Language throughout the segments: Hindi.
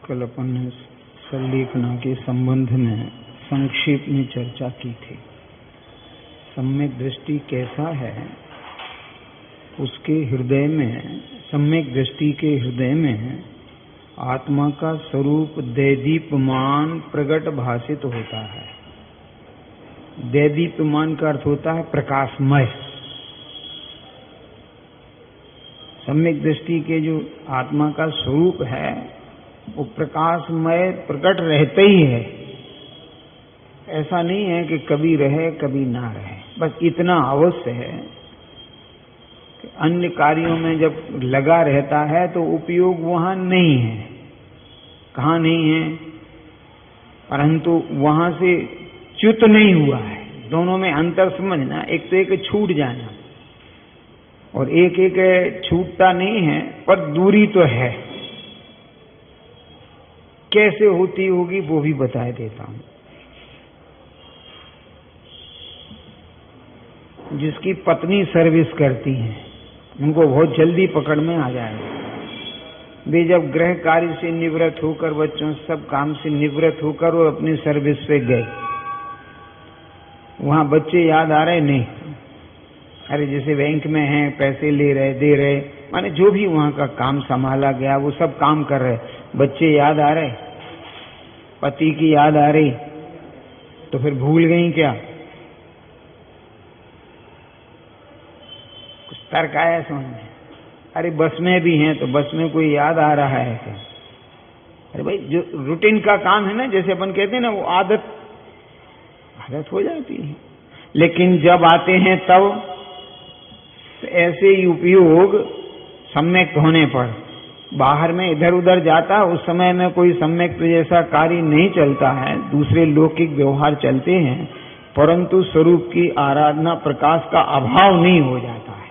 कल अपन ने संलेखना के संबंध में संक्षेप में चर्चा की थी। सम्यक दृष्टि कैसा है, उसके हृदय में, सम्यक दृष्टि के हृदय में आत्मा का स्वरूप दैदीप्यमान प्रकट भाषित होता है। दैदीप्यमान का अर्थ होता है प्रकाशमय। सम्यक दृष्टि के जो आत्मा का स्वरूप है वो प्रकाशमय प्रकट रहते ही है। ऐसा नहीं है कि कभी रहे कभी ना रहे, बस इतना अवश्य है कि अन्य कार्यों में जब लगा रहता है तो उपयोग वहां नहीं है। कहाँ नहीं है? परंतु वहां से च्युत नहीं हुआ है। दोनों में अंतर समझना। एक तो एक छूट जाना और एक छूटता नहीं है, पर दूरी तो है। कैसे होती होगी वो भी बता देता हूं। जिसकी पत्नी सर्विस करती है उनको बहुत जल्दी पकड़ में आ जाएगा। वे जब गृह कार्य से निवृत्त होकर, बच्चों सब काम से निवृत्त होकर और अपनी सर्विस पे गए, वहां बच्चे याद आ रहे नहीं? अरे जैसे बैंक में हैं, पैसे ले रहे दे रहे, माने जो भी वहां का काम संभाला गया वो सब काम कर रहे, बच्चे याद आ रहे, पति की याद आ रही, तो फिर भूल गई क्या? कुछ तर्क आया समझ में? अरे बस में भी हैं तो बस में कोई याद आ रहा है क्या? अरे भाई जो रूटीन का काम है ना, जैसे अपन कहते हैं ना, वो आदत हो जाती है। लेकिन जब आते हैं तब ऐसे ही उपयोग सम्यक होने पर बाहर में इधर उधर जाता, उस समय में कोई सम्यक जैसा कार्य नहीं चलता है, दूसरे लौकिक व्यवहार चलते हैं, परंतु स्वरूप की आराधना प्रकाश का अभाव नहीं हो जाता है।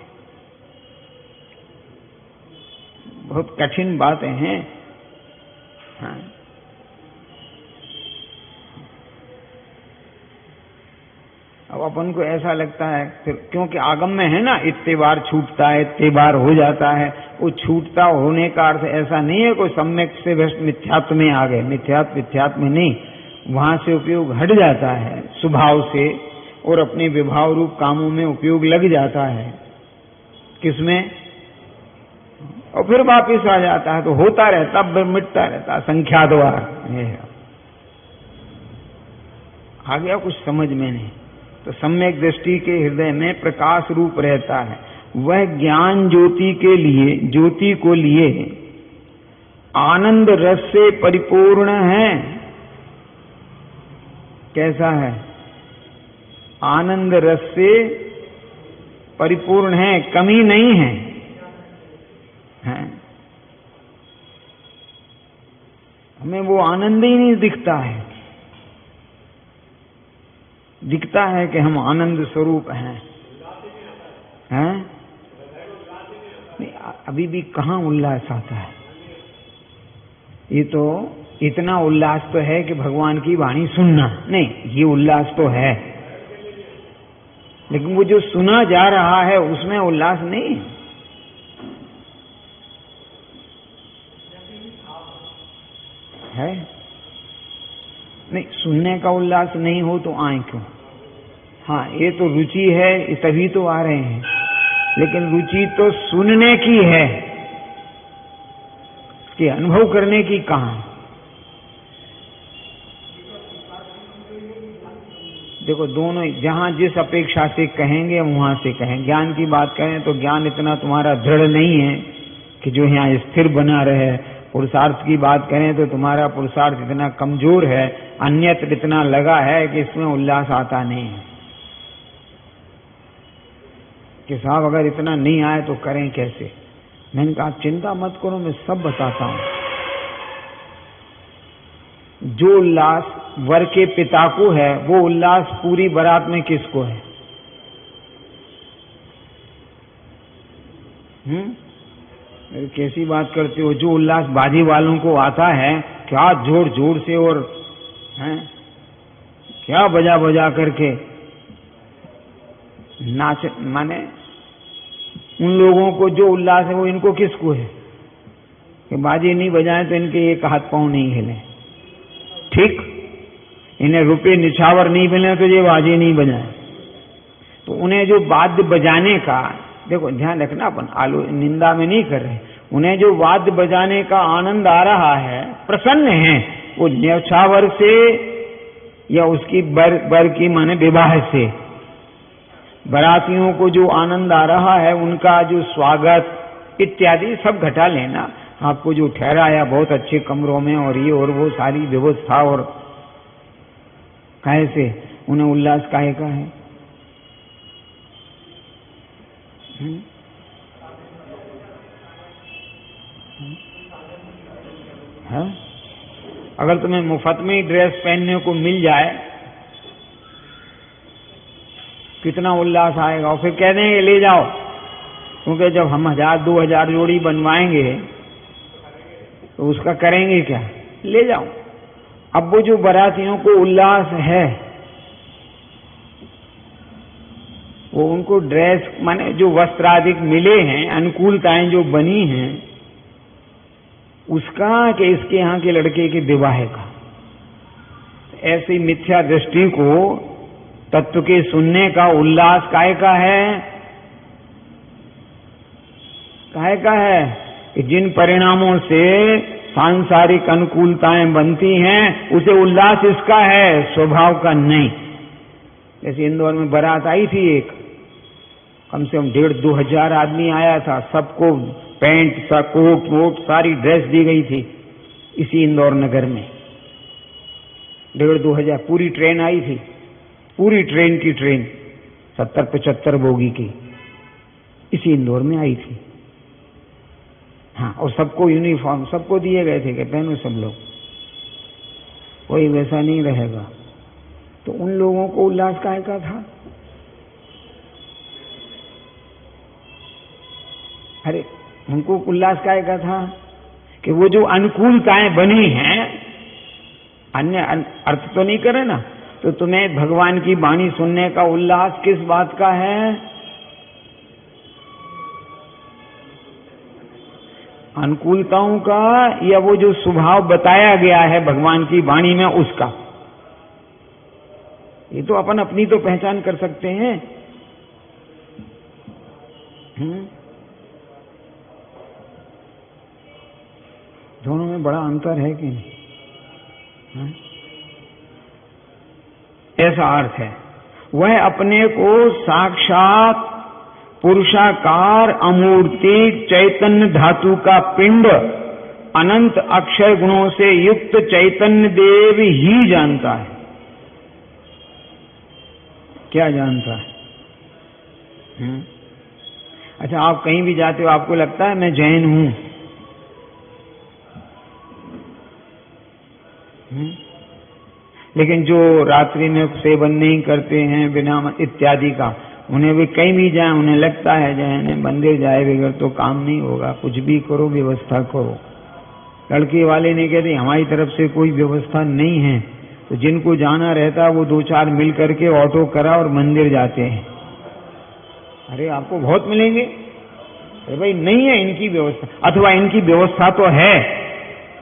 बहुत कठिन बातें हैं। हाँ। अब अपन को ऐसा लगता है फिर, क्योंकि आगम में है ना, इतने बार छूटता है, इतने बार हो जाता है। वो छूटता होने का अर्थ ऐसा नहीं है कोई सम्यक से भ्रष्ट मिथ्यात्व में आ गए। मिथ्यात्व में नहीं, वहां से उपयोग हट जाता है स्वभाव से और अपने विभाव रूप कामों में उपयोग लग जाता है। किसमें? और फिर वापिस आ जाता है, तो होता रहता, मिटता रहता, संख्याद्वार। आ गया कुछ समझ में नहीं? तो सम्यक दृष्टि के हृदय में प्रकाश रूप रहता है। वह ज्ञान ज्योति को लिए आनंद रस से परिपूर्ण है। कैसा है? आनंद रस से परिपूर्ण है, कमी नहीं है। हमें वो आनंद ही नहीं दिखता है। दिखता है कि हम आनंद स्वरूप हैं। नहीं, अभी भी कहाँ उल्लास आता है? ये तो इतना उल्लास तो है कि भगवान की वाणी सुनना, नहीं, ये उल्लास तो है, लेकिन वो जो सुना जा रहा है उसमें उल्लास नहीं है। नहीं, सुनने का उल्लास नहीं हो तो आए क्यों? हाँ, ये तो रुचि है तभी तो आ रहे हैं, लेकिन रुचि तो सुनने की है, उसके अनुभव करने की कहाँ? देखो, दोनों जहां जिस अपेक्षा से कहेंगे वहां से कहें। ज्ञान की बात करें तो ज्ञान इतना तुम्हारा दृढ़ नहीं है कि जो यहाँ स्थिर बना रहे। पुरुषार्थ की बात करें तो तुम्हारा पुरुषार्थ इतना कमजोर है, अन्यत्र इतना लगा है कि इसमें उल्लास आता नहीं है। कि साहब अगर इतना नहीं आए तो करें कैसे? मैंने कहा चिंता मत करो, मैं सब बताता हूं। जो उल्लास वर के पिता को है, वो उल्लास पूरी बारात में किसको है? कैसी बात करते हो? जो उल्लास बाजी वालों को आता है, क्या जोर जोर से और क्या बजा बजा करके नाच, माने उन लोगों को जो उल्लास है वो इनको किसको है? कि बाजे नहीं बजाए तो इनके एक हाथ पांव नहीं हिले, ठीक, इन्हें रुपये निछावर नहीं मिले तो ये बाजे नहीं बजाए। तो उन्हें जो वाद्य बजाने का, देखो ध्यान रखना, अपन आलू निंदा में नहीं कर रहे, उन्हें जो वाद्य बजाने का आनंद आ रहा है, प्रसन्न है, वो न्यौछावर से या उसकी बर की माने विवाह से, बारातियों को जो आनंद आ रहा है, उनका जो स्वागत इत्यादि सब घटा लेना। आपको जो ठहराया बहुत अच्छे कमरों में और ये और वो सारी व्यवस्था, और काहे से उन्हें उल्लास काहे का है? है? अगर तुम्हें मुफ्त में ही ड्रेस पहनने को मिल जाए कितना उल्लास आएगा। और फिर कह देंगे ले जाओ, क्योंकि जब हम 1000-2000 जोड़ी बनवाएंगे तो उसका करेंगे क्या? ले जाओ। अब वो जो बारातियों को उल्लास है, वो उनको ड्रेस माने जो वस्त्र आदि मिले हैं, अनुकूलताएं जो बनी हैं, उसका कि इसके यहाँ के लड़के के विवाह का, ऐसी मिथ्या दृष्टि को तत्व के सुनने का उल्लास काहे का है? काहे का है कि जिन परिणामों से सांसारिक अनुकूलताएं बनती हैं, उसे उल्लास इसका है, स्वभाव का नहीं। जैसे इंदौर में बारात आई थी एक, कम से कम 1500-2000 हजार आदमी आया था, सबको पैंट सा कोट वोट सारी ड्रेस दी गई थी इसी इंदौर नगर में। 1500-2000 हजार पूरी ट्रेन आई थी, पूरी ट्रेन की ट्रेन 70-75 बोगी की इसी इंदौर में आई थी। हाँ, और सबको यूनिफॉर्म सबको दिए गए थे कि पहनो सब लोग, कोई वैसा नहीं रहेगा। तो उन लोगों को उल्लास काहे का था? अरे उनको उल्लास काहे का था कि वो जो अनुकूलताएं बनी हैं, अन्य अर्थ तो नहीं करे ना, तो तुम्हें भगवान की वाणी सुनने का उल्लास किस बात का है? अनुकूलताओं का, या वो जो स्वभाव बताया गया है भगवान की वाणी में उसका? ये तो अपन अपनी तो पहचान कर सकते हैं। दोनों में बड़ा अंतर है कि नहीं? ऐसा अर्थ है। वह अपने को साक्षात पुरुषाकार अमूर्ति चैतन्य धातु का पिंड अनंत अक्षय गुणों से युक्त चैतन्य देव ही जानता है। क्या जानता है? अच्छा, आप कहीं भी जाते हो आपको लगता है मैं जैन हूं, लेकिन जो रात्रि में सेवन नहीं करते हैं बिना इत्यादि का, उन्हें भी कहीं भी जाए उन्हें लगता है जैन है, मंदिर जाए बगैर तो काम नहीं होगा, कुछ भी करो व्यवस्था करो। लड़के वाले ने कहते हमारी तरफ से कोई व्यवस्था नहीं है, तो जिनको जाना रहता वो 2-4 मिल करके ऑटो करा और मंदिर जाते हैं। अरे आपको बहुत मिलेंगे। अरे भाई नहीं है इनकी व्यवस्था, अथवा इनकी व्यवस्था तो है,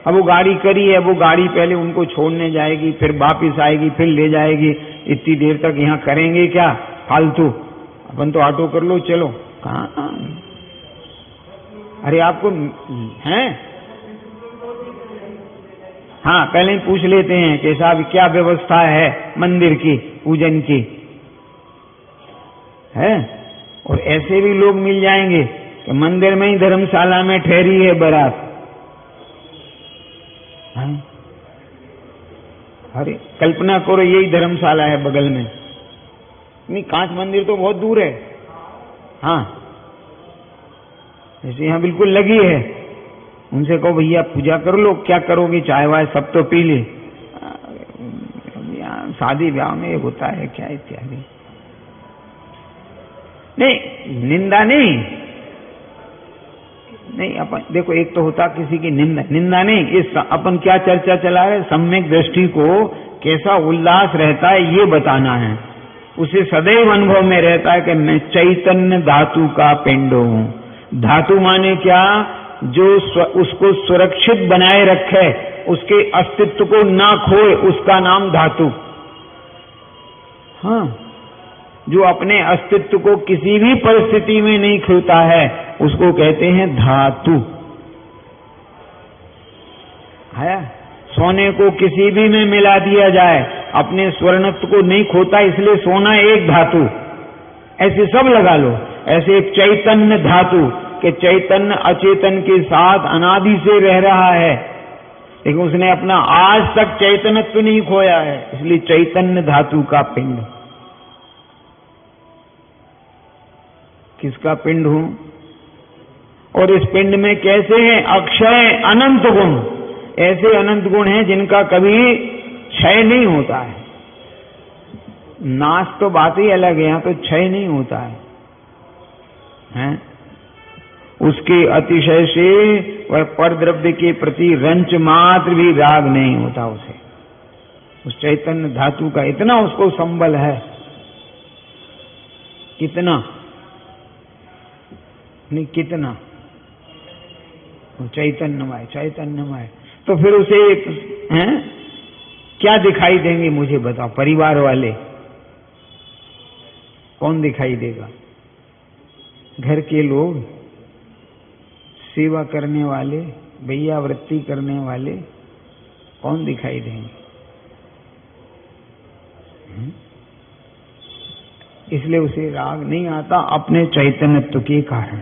अब वो गाड़ी करी है, वो गाड़ी पहले उनको छोड़ने जाएगी, फिर वापिस आएगी, फिर ले जाएगी, इतनी देर तक यहाँ करेंगे क्या फालतू? अपन तो ऑटो कर लो चलो। कहाँ? अरे आपको हैं? हाँ, पहले ही पूछ लेते हैं कि साहब क्या व्यवस्था है मंदिर की, पूजन की है। और ऐसे भी लोग मिल जाएंगे कि मंदिर में ही धर्मशाला में ठहरी है बारात। अरे कल्पना करो यही धर्मशाला है बगल में, नहीं कांच मंदिर तो बहुत दूर है। हाँ, जैसे यहाँ बिल्कुल लगी है, उनसे कहो भैया पूजा कर लो, क्या करोगे, चाय वाय सब तो पी ली, शादी ब्याह में ये होता है क्या इत्यादि। नहीं, निंदा नहीं अपन देखो, एक तो होता किसी की निंदा नहीं, इस अपन क्या चर्चा चला है, सम्यक दृष्टि को कैसा उल्लास रहता है ये बताना है। उसे सदैव अनुभव में रहता है कि मैं चैतन्य धातु का पिंड हूं। धातु माने क्या? जो उसको सुरक्षित बनाए रखे, उसके अस्तित्व को ना खोए, उसका नाम धातु। हाँ, जो अपने अस्तित्व को किसी भी परिस्थिति में नहीं खोता है, उसको कहते हैं धातु। है, सोने को किसी भी में मिला दिया जाए, अपने स्वर्णत्व को नहीं खोता, इसलिए सोना एक धातु। ऐसे सब लगा लो। ऐसे एक चैतन्य धातु कि चैतन्य अचेतन के साथ अनादि से रह रहा है, लेकिन उसने अपना आज तक चैतन्यत्व नहीं खोया है, इसलिए चैतन्य धातु का पिंड। किसका पिंड हूं? और इस पिंड में कैसे हैं? अक्षय अनंत गुण। ऐसे अनंत गुण हैं जिनका कभी क्षय नहीं होता है। नाश तो बात ही अलग है, यहां तो क्षय नहीं होता है, हैं? उसके अतिशय से वह परद्रव्य के प्रति रंच मात्र भी राग नहीं होता उसे। उस चैतन्य धातु का इतना उसको संबल है, कितना नहीं, कितना चैतन्यमय, चैतन्यमय। तो फिर उसे हैं क्या दिखाई देंगे? मुझे बताओ, परिवार वाले कौन दिखाई देगा? घर के लोग, सेवा करने वाले, भैया वृत्ति करने वाले, कौन दिखाई देंगे? इसलिए उसे राग नहीं आता अपने चैतन्यत्व के कारण।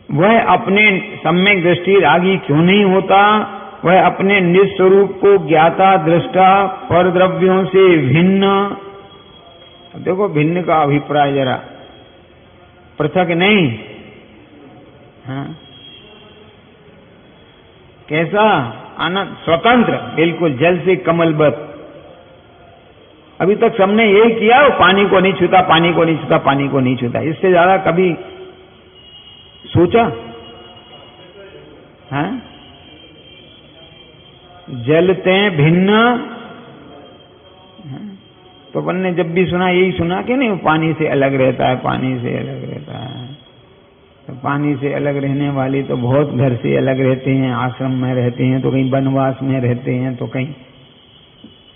वह अपने सम्यक दृष्टि रागी क्यों नहीं होता? वह अपने निस्वरूप को ज्ञाता दृष्टा परद्रव्यों से भिन्न। देखो, भिन्न का अभिप्राय जरा पृथक नहीं, हाँ, कैसा? अनंत, स्वतंत्र, बिल्कुल जल से कमलबद्ध। अभी तक सबने यही किया, वो पानी को नहीं छूता, पानी को नहीं छूता, पानी को नहीं छूता। इससे ज्यादा कभी सोचा? हैं? जलते भिन्न। तो अपन ने जब भी सुना, यही सुना कि नहीं, पानी से अलग रहता है, पानी से अलग रहता है। तो पानी से अलग रहने वाले तो बहुत घर से अलग रहते हैं, आश्रम में रहते हैं, तो कहीं वनवास में रहते हैं, तो कहीं,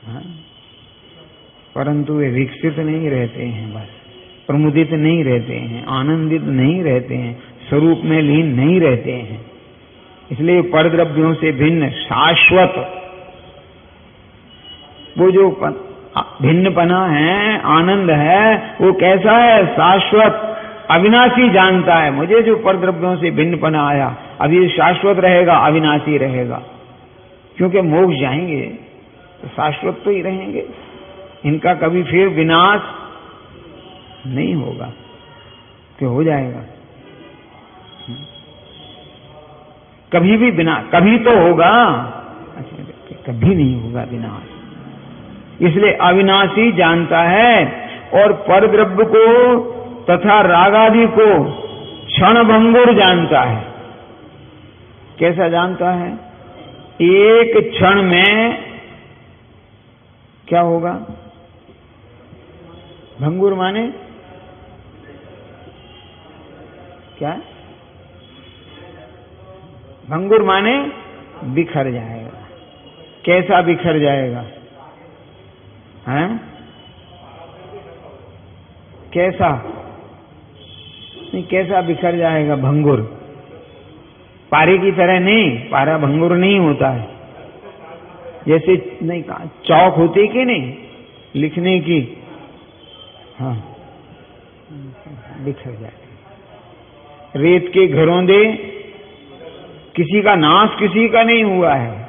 हाँ? परंतु वे विकसित नहीं रहते हैं, बस प्रमुदित नहीं रहते हैं, आनंदित नहीं रहते हैं, स्वरूप में लीन नहीं रहते हैं। इसलिए परद्रव्यों से भिन्न शाश्वत, वो जो भिन्नपना है, आनंद है, वो कैसा है? शाश्वत, अविनाशी जानता है। मुझे जो परद्रव्यों से भिन्नपना आया, अब ये शाश्वत रहेगा, अविनाशी रहेगा, क्योंकि मोक्ष जाएंगे तो शाश्वत तो ही रहेंगे, इनका कभी फिर विनाश नहीं होगा। तो हो जाएगा कभी भी विनाश, कभी तो होगा, कभी नहीं होगा विनाश। इसलिए अविनाशी जानता है, और परद्रव्य को तथा रागादि को क्षणभंगुर जानता है। कैसा जानता है? एक क्षण में क्या होगा? भंगुर माने क्या? भंगुर माने बिखर जाएगा। कैसा बिखर जाएगा? हैं? कैसा नहीं, कैसा बिखर जाएगा? भंगुर पारे की तरह नहीं, पारा भंगुर नहीं होता है। जैसे नहीं, चौक होती कि नहीं लिखने की, हाँ, बिखर जाते। रेत के घरों दे, किसी का नाश किसी का नहीं हुआ है।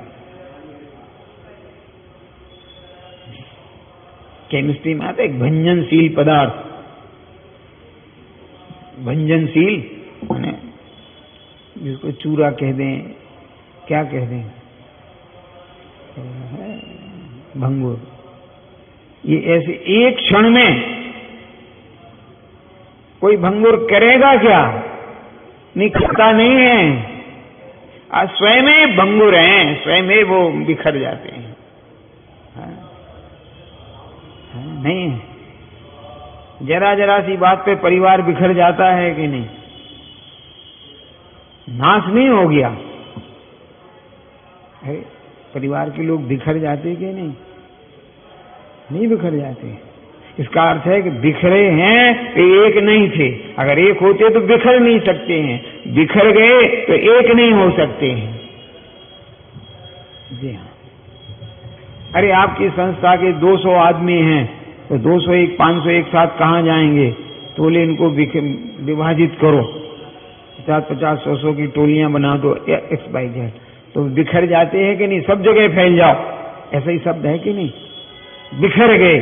केमिस्ट्री में आता है एक भंजनशील पदार्थ, भंजनशील माने जिसको चूरा कह दें, क्या कह दें, भंगुर। ये ऐसे एक क्षण में कोई भंगुर करेगा क्या? नहीं करता, नहीं है। आज स्वयं में भंगुर हैं, स्वयं में वो बिखर जाते हैं। नहीं, जरा जरा सी बात पे परिवार बिखर जाता है कि नहीं? नाश नहीं हो गया। परिवार के लोग बिखर जाते कि नहीं बिखर जाते। इसका अर्थ है कि बिखरे हैं तो एक नहीं थे। अगर एक होते तो बिखर नहीं सकते हैं, बिखर गए तो एक नहीं हो सकते हैं। जी हाँ। अरे आपकी संस्था के 200 आदमी हैं तो 200 एक 500 एक साथ कहाँ जाएंगे? टोले इनको विभाजित करो, 50-50 100 की टोलियां बना दो, XYZ, तो बिखर जाते हैं कि नहीं? सब जगह फैल जाओ, ऐसा ही शब्द है कि नहीं? बिखर गए,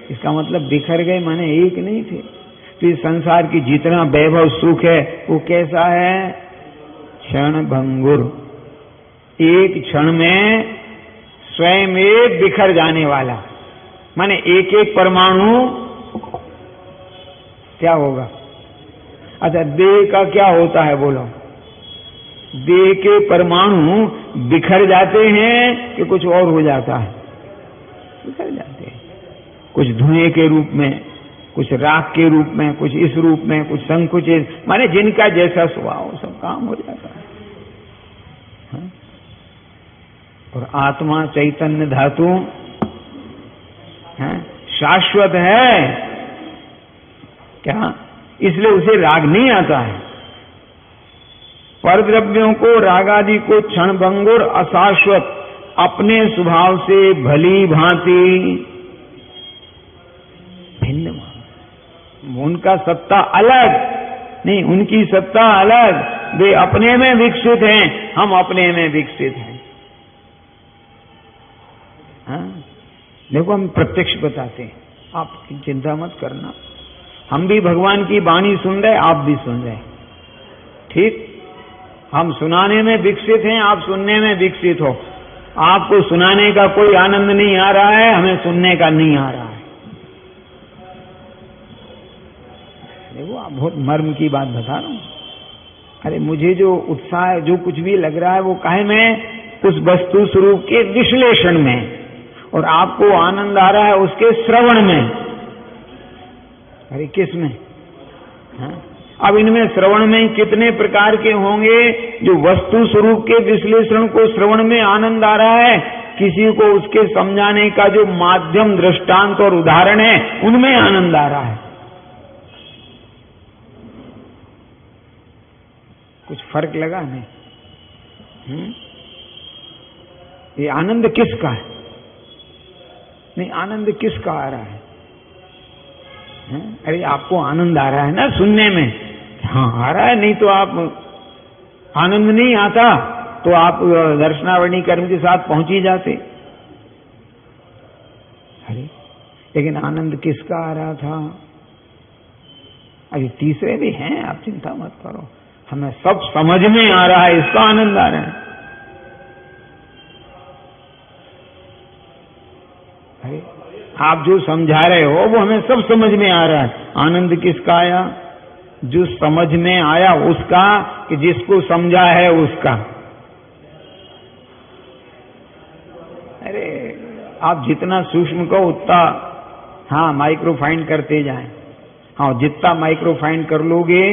इसका मतलब बिखर गए माने एक नहीं थे। तो इस संसार की जितना वैभव सुख है वो कैसा है? क्षण भंगुर, एक क्षण में स्वयं एक बिखर जाने वाला। माने एक एक परमाणु क्या होगा? अच्छा, देह का क्या होता है बोलो? देह के परमाणु बिखर जाते हैं कि कुछ और हो जाता है? बिखर जाते हैं, कुछ धुएं के रूप में, कुछ राख के रूप में, कुछ इस रूप में, कुछ संकुचित, माने जिनका जैसा स्वभाव सब काम हो जाता है। हाँ? और आत्मा चैतन्य धातु शाश्वत है क्या? इसलिए उसे राग नहीं आता है। पर द्रव्यों को, राग आदि को क्षणभंगुर अशाश्वत अपने स्वभाव से भली भांति भिन्न मान, उनका सत्ता अलग नहीं, उनकी सत्ता अलग, वे अपने में विकसित हैं, हम अपने में विकसित हैं। हाँ? देखो हम प्रत्यक्ष बताते हैं, आप चिंता मत करना। हम भी भगवान की वाणी सुन रहे, आप भी सुन रहे, ठीक? हम सुनाने में विकसित हैं, आप सुनने में विकसित हो। आपको सुनाने का कोई आनंद नहीं आ रहा है, हमें सुनने का नहीं आ रहा है। देखो आप बहुत मर्म की बात बता रहा हूं। अरे मुझे जो उत्साह, जो कुछ भी लग रहा है वो काहे में? उस वस्तु स्वरूप के विश्लेषण में, और आपको आनंद आ रहा है उसके श्रवण में। अरे किस में? हाँ? अब इनमें श्रवण में कितने प्रकार के होंगे? जो वस्तु स्वरूप के विश्लेषण को श्रवण में आनंद आ रहा है, किसी को उसके समझाने का जो माध्यम, दृष्टांत और उदाहरण है उनमें आनंद आ रहा है। कुछ फर्क लगा नहीं? ये आनंद किसका है? नहीं, आनंद किसका आ रहा है? अरे आपको आनंद आ रहा है ना सुनने में? हाँ आ रहा है, नहीं तो आप आनंद नहीं आता तो आप दर्शनावरणी कर्म के साथ पहुंच ही जाते। अरे लेकिन आनंद किसका आ रहा था? अभी तीसरे भी हैं, आप चिंता मत करो, हमें सब समझ में आ रहा है, इसका आनंद आ रहा है। अरे आप जो समझा रहे हो वो हमें सब समझ में आ रहा है। आनंद किसका आया? जो समझ में आया उसका, कि जिसको समझा है उसका। अरे आप जितना सूक्ष्म को उतना हाँ माइक्रोफाइन करते जाएं। हाँ, जितना माइक्रोफाइन कर लोगे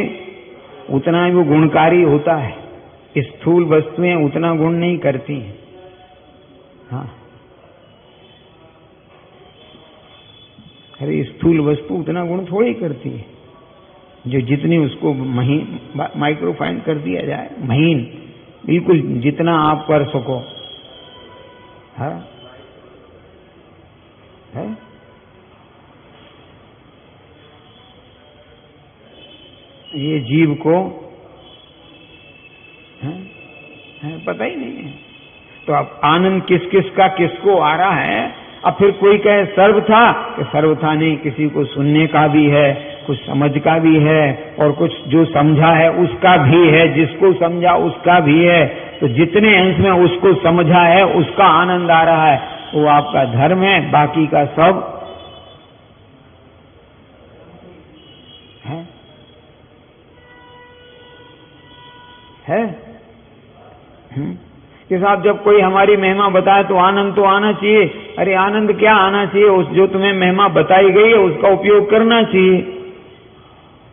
उतना ही वो गुणकारी होता है। स्थूल वस्तुएं उतना गुण नहीं करती हैं। हाँ, अरे स्थूल वस्तु उतना गुण थोड़ी करती है। जो जितनी उसको महीन माइक्रोफाइन कर दिया जाए, महीन बिल्कुल जितना आप कर सको। है? ये जीव को पता ही नहीं है। तो अब आनंद किस किस का किसको आ रहा है? अब फिर कोई कहे सर्व था, कि सर्व था नहीं, किसी को सुनने का भी है, कुछ समझ का भी है, और कुछ जो समझा है उसका भी है, जिसको समझा उसका भी है। तो जितने अंश में उसको समझा है उसका आनंद आ रहा है, वो आपका धर्म है। बाकी का सब है। कि साहब जब कोई हमारी महिमा बताए तो आनंद तो आना चाहिए। अरे आनंद क्या आना चाहिए? उस जो तुम्हें महिमा बताई गई है उसका उपयोग करना चाहिए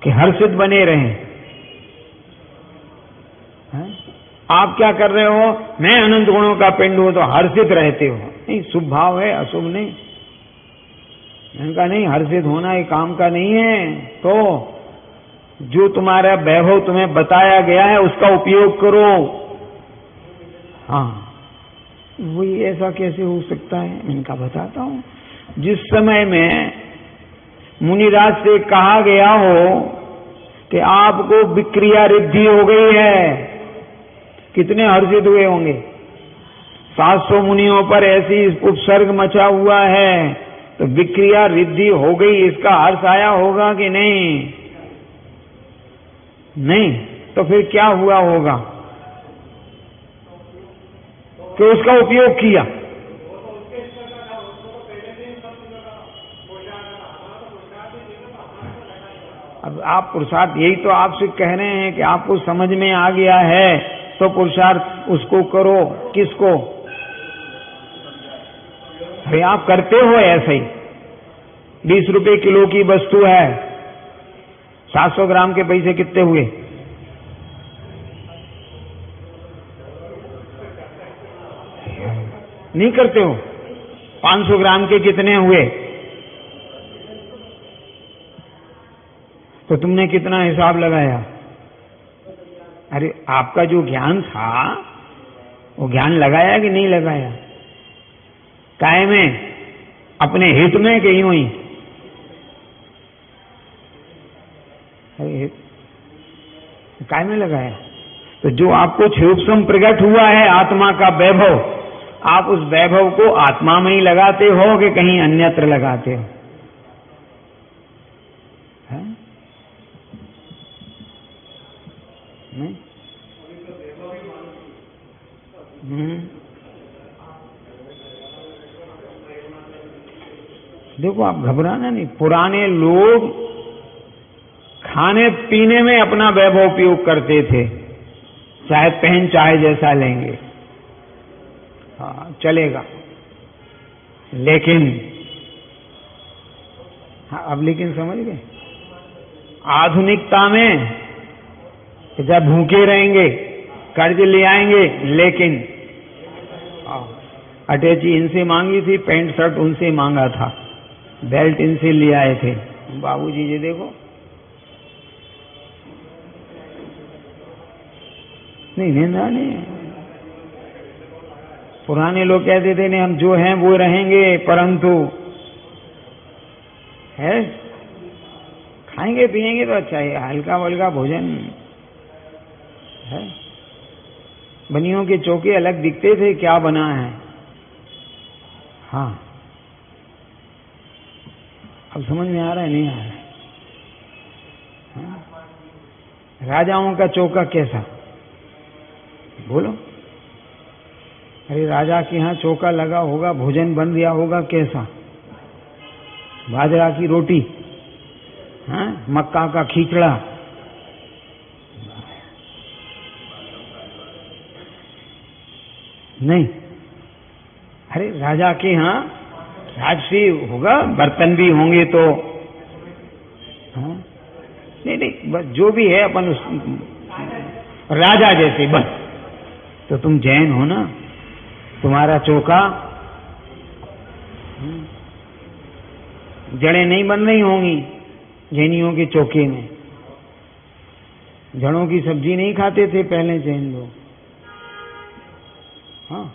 कि हर्षित बने रहें। है? आप क्या कर रहे हो? मैं अनंत गुणों का पिंड हूं, तो हर्षित रहते हो। नहीं, शुभ भाव है, अशुभ नहीं। मैंने कहा नहीं, हर्षित होना ये काम का नहीं है। तो जो तुम्हारा वैभव तुम्हें बताया गया है उसका उपयोग करो। हाँ, वही ऐसा कैसे हो सकता है? मैंने कहा बताता हूं। जिस समय में मुनिराज से कहा गया हो कि आपको विक्रिया रिद्धि हो गई है, कितने हर्षित हुए होंगे? 700 मुनियों पर ऐसी उपसर्ग मचा हुआ है, तो विक्रिया रिद्धि हो गई, इसका हर्ष आया होगा कि नहीं? नहीं, तो फिर क्या हुआ होगा कि उसका उपयोग किया। अब आप पुरुषार्थ, यही तो आपसे कह रहे हैं कि आपको समझ में आ गया है तो पुरुषार्थ उसको करो। किसको? अरे आप करते हो ऐसे ही। 20 रुपए किलो की वस्तु है, 700 ग्राम के पैसे कितने हुए? नहीं करते हो। 500 ग्राम के कितने हुए? तो तुमने कितना हिसाब लगाया? अरे आपका जो ज्ञान था वो ज्ञान लगाया कि नहीं लगाया? काय में? अपने हित में कि यूं ही? काय में लगाया? तो जो आपको सूक्ष्म प्रकट हुआ है आत्मा का वैभव, आप उस वैभव को आत्मा में ही लगाते हो कि कहीं अन्यत्र लगाते हो? नहीं? देखो, आप घबराना नहीं। पुराने लोग खाने पीने में अपना वैभव उपयोग करते थे, चाहे पहन चाहे जैसा लेंगे, हाँ चलेगा। लेकिन हाँ, अब लेकिन समझ गए? आधुनिकता में जब भूखे रहेंगे, कर्ज ले आएंगे, लेकिन अटैची इनसे मांगी थी, पैंट शर्ट उनसे मांगा था, बेल्ट इनसे ले आए थे। बाबूजी जी देखो, नहीं निंदा नहीं। पुराने लोग कहते थे नहीं, हम जो हैं वो रहेंगे, परंतु है खाएंगे पिएंगे तो अच्छा है, हल्का वल्का भोजन है। बनियों के चौके अलग दिखते थे, क्या बना है। हाँ, अब समझ में आ रहा है नहीं आ रहा है? हाँ? राजाओं का चौका कैसा, बोलो? अरे राजा के यहाँ चौका लगा होगा, भोजन बन गया होगा, कैसा? बाजरा की रोटी, हाँ, मक्का का खिचड़ा, नहीं। अरे राजा के यहाँ राजसी होगा, बर्तन भी होंगे तो, हाँ? नहीं नहीं, बस जो भी है अपन उस राजा जैसे, बस। तो तुम जैन हो ना, तुम्हारा चौका जड़ें नहीं बन रही होंगी जैनियों के चौके में। जड़ों की सब्जी नहीं खाते थे पहले जैन लोग। हाँ,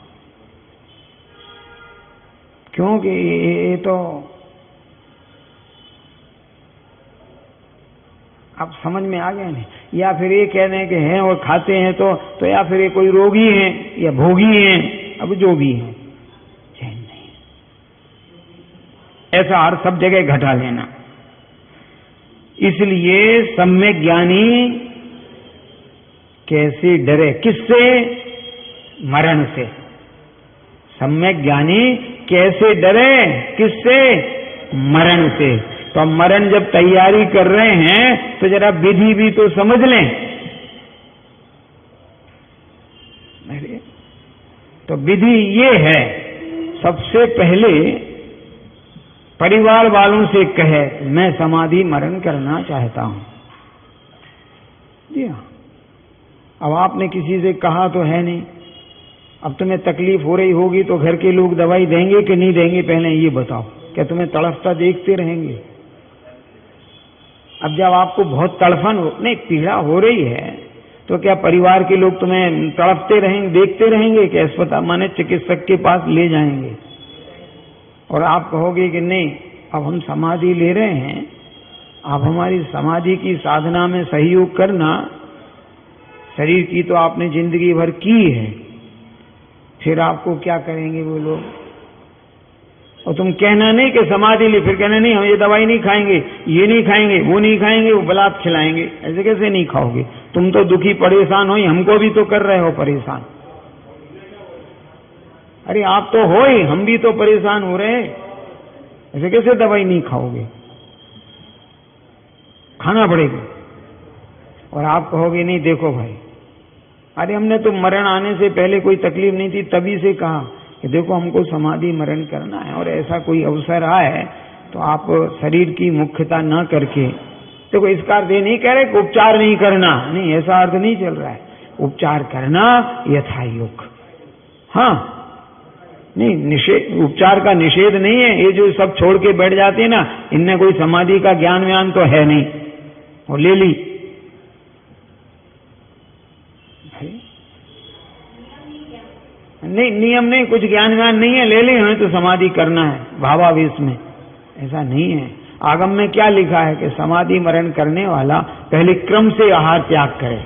क्योंकि ये तो अब समझ में आ गया नहीं। या फिर ये कह रहे हैं कि हैं और खाते हैं तो या फिर ये कोई रोगी हैं या भोगी हैं, अब जो भी है जैन नहीं। ऐसा हर सब जगह घटा लेना। इसलिए सम्यक ज्ञानी कैसे डरे, किससे? मरण से। सम्यक ज्ञानी कैसे डरे, किससे? मरण से। तो मरण जब तैयारी कर रहे हैं तो जरा विधि भी तो समझ लें। अरे तो विधि ये है, सबसे पहले परिवार वालों से कहे मैं समाधि मरण करना चाहता हूं। जी हाँ, अब आपने किसी से कहा तो है नहीं, अब तुम्हें तकलीफ हो रही होगी तो घर के लोग दवाई देंगे कि नहीं देंगे, पहले ये बताओ। क्या तुम्हें तड़फता देखते रहेंगे? अब जब आपको बहुत तड़फन हो, नहीं पीड़ा हो रही है, तो क्या परिवार के लोग तुम्हें तड़पते रहेंगे, देखते रहेंगे कि अस्पताल माने चिकित्सक के पास ले जाएंगे? और आप कहोगे कि नहीं अब हम समाधि ले रहे हैं, आप हमारी समाधि की साधना में सहयोग करना, शरीर की तो आपने जिंदगी भर की है, फिर आपको क्या करेंगे वो लोग? और तुम कहना नहीं कि समाधि ली, फिर कहना नहीं हम ये दवाई नहीं खाएंगे, ये नहीं खाएंगे, वो नहीं खाएंगे, वो बलात् खिलाएंगे। ऐसे कैसे नहीं खाओगे? तुम तो दुखी परेशान हो, हमको भी तो कर रहे हो परेशान। अरे आप तो हो ही, हम भी तो परेशान हो रहे हैं, ऐसे कैसे दवाई नहीं खाओगे? खाना पड़ेगा। और आप कहोगे नहीं देखो भाई, अरे हमने तो मरण आने से पहले कोई तकलीफ नहीं थी, तभी से कहा कि देखो हमको समाधि मरण करना है, और ऐसा कोई अवसर आए तो आप शरीर की मुख्यता न करके, देखो इसका अर्थ ये नहीं कह रहे कि उपचार नहीं करना, नहीं ऐसा अर्थ नहीं चल रहा है। उपचार करना यथायोग, हाँ नहीं निषेध, उपचार का निषेध नहीं है। ये जो सब छोड़ के बैठ जाते हैं ना, इनमें कोई समाधि का ज्ञान व्यान तो है नहीं, और ले ली। नहीं नियम नहीं, कुछ ज्ञान व्यान नहीं है, ले ली हमें तो समाधि करना है भावावेश में, ऐसा नहीं है। आगम में क्या लिखा है कि समाधि मरण करने वाला पहले क्रम से आहार त्याग करे।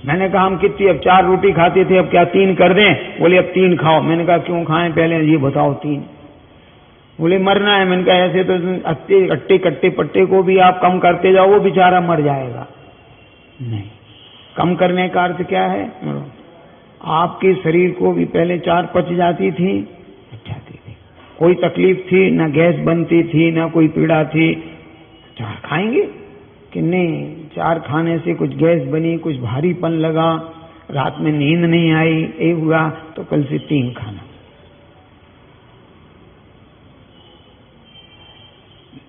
मैंने कहा हम कितनी, अब 4 रोटी खाते थे, अब क्या 3 कर दें? बोले अब 3 खाओ। मैंने कहा क्यों खाएं, पहले ये बताओ 3। बोले मरना है। मैंने कहा ऐसे तो अट्टे कट्टे पट्टे को भी आप कम करते जाओ, वो बेचारा मर जाएगा। नहीं, कम करने का अर्थ क्या है? आपके शरीर को भी पहले 4 पच जाती थी, कोई तकलीफ थी ना, गैस बनती थी ना, कोई पीड़ा थी। 4 खाएंगे कि नहीं, 4 खाने से कुछ गैस बनी, कुछ भारीपन लगा, रात में नींद नहीं आई, ये हुआ, तो कल से 3 खाना।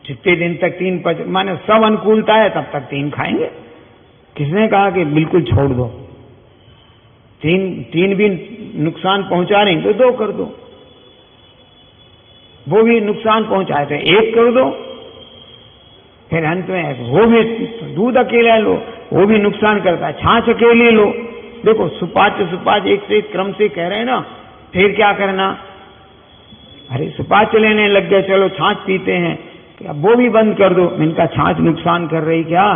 जितने दिन तक 3 पच माने सब अनुकूलता है तब तक 3 खाएंगे। किसने कहा कि बिल्कुल छोड़ दो? 3 भी नुकसान पहुंचा रहे तो 2 कर दो, वो भी नुकसान पहुंचाए तो 1 कर दो, फिर अंत में वो भी दूध अकेला लो, वो भी नुकसान करता है, छाछ अकेले लो। देखो सुपाच्य एक से एक क्रम से कह रहे हैं ना, फिर क्या करना? अरे सुपाच्य लेने लग गए, चलो छाछ पीते हैं, क्या वो भी बंद कर दो? इनका छाछ नुकसान कर रही क्या?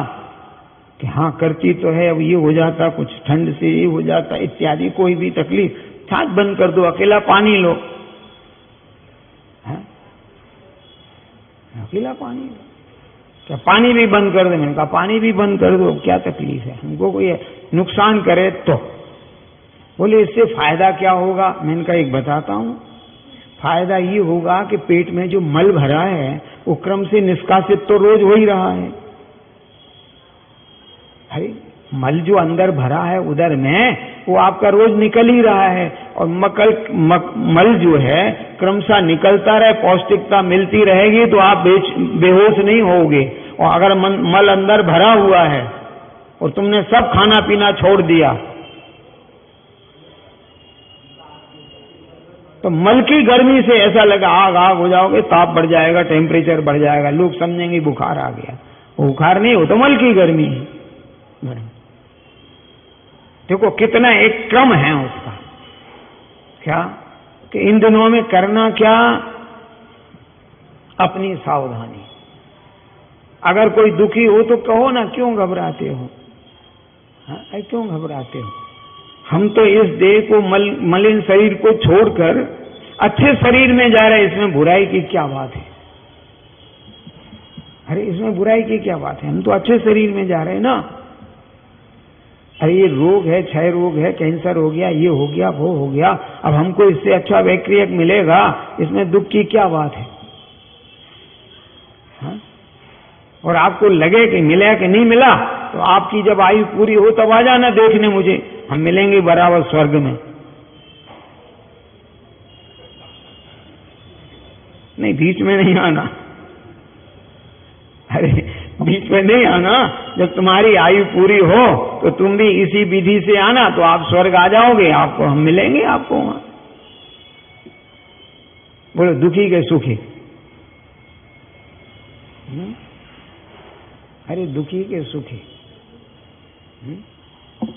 कि हाँ करती तो है, अब ये हो जाता, कुछ ठंड से ये हो जाता इत्यादि, कोई भी तकलीफ, छाछ बंद कर दो, अकेला पानी लो। अकेला पानी लो, क्या पानी भी बंद कर दे? मैंने कहा पानी भी बंद कर दो, क्या तकलीफ है? हमको कोई नुकसान करे तो। बोले इससे फायदा क्या होगा? मैंने कहा एक बताता हूं, फायदा ये होगा कि पेट में जो मल भरा है वो क्रम से निष्कासित तो रोज हो ही रहा है। अरे मल जो अंदर भरा है उधर में, वो आपका रोज निकल ही रहा है, और मल जो है क्रमशः निकलता रहे, पौष्टिकता मिलती रहेगी तो आप बेहोश नहीं होगे। और अगर मल अंदर भरा हुआ है और तुमने सब खाना पीना छोड़ दिया, तो मल की गर्मी से ऐसा लगा आग हो जाओगे, ताप बढ़ जाएगा, टेम्परेचर बढ़ जाएगा, लोग समझेंगे बुखार आ गया। बुखार नहीं हो तो मल की गर्मी है। देखो कितना एक क्रम है उसका, क्या कि इन दिनों में करना क्या? अपनी सावधानी। अगर कोई दुखी हो तो कहो ना, क्यों घबराते हो? हाँ, क्यों घबराते हो? हम तो इस देह को मलिन शरीर को छोड़कर अच्छे शरीर में जा रहे हैं, इसमें बुराई की क्या बात है? अरे इसमें बुराई की क्या बात है? हम तो अच्छे शरीर में जा रहे हैं ना। अरे ये रोग है, क्षय रोग है, कैंसर हो गया, ये हो गया, वो हो गया, अब हमको इससे अच्छा वैक्रियक मिलेगा, इसमें दुख की क्या बात है? हाँ? और आपको लगे कि मिला कि नहीं मिला, तो आपकी जब आयु पूरी हो तब आ जाना देखने मुझे, हम मिलेंगे बराबर स्वर्ग में। नहीं बीच में नहीं आना। अरे बीच में नहीं आना, जब तुम्हारी आयु पूरी हो तो तुम भी इसी विधि से आना, तो आप स्वर्ग आ जाओगे, आपको हम मिलेंगे आपको वहां। बोलो दुखी के सुखी? अरे दुखी के सुखी।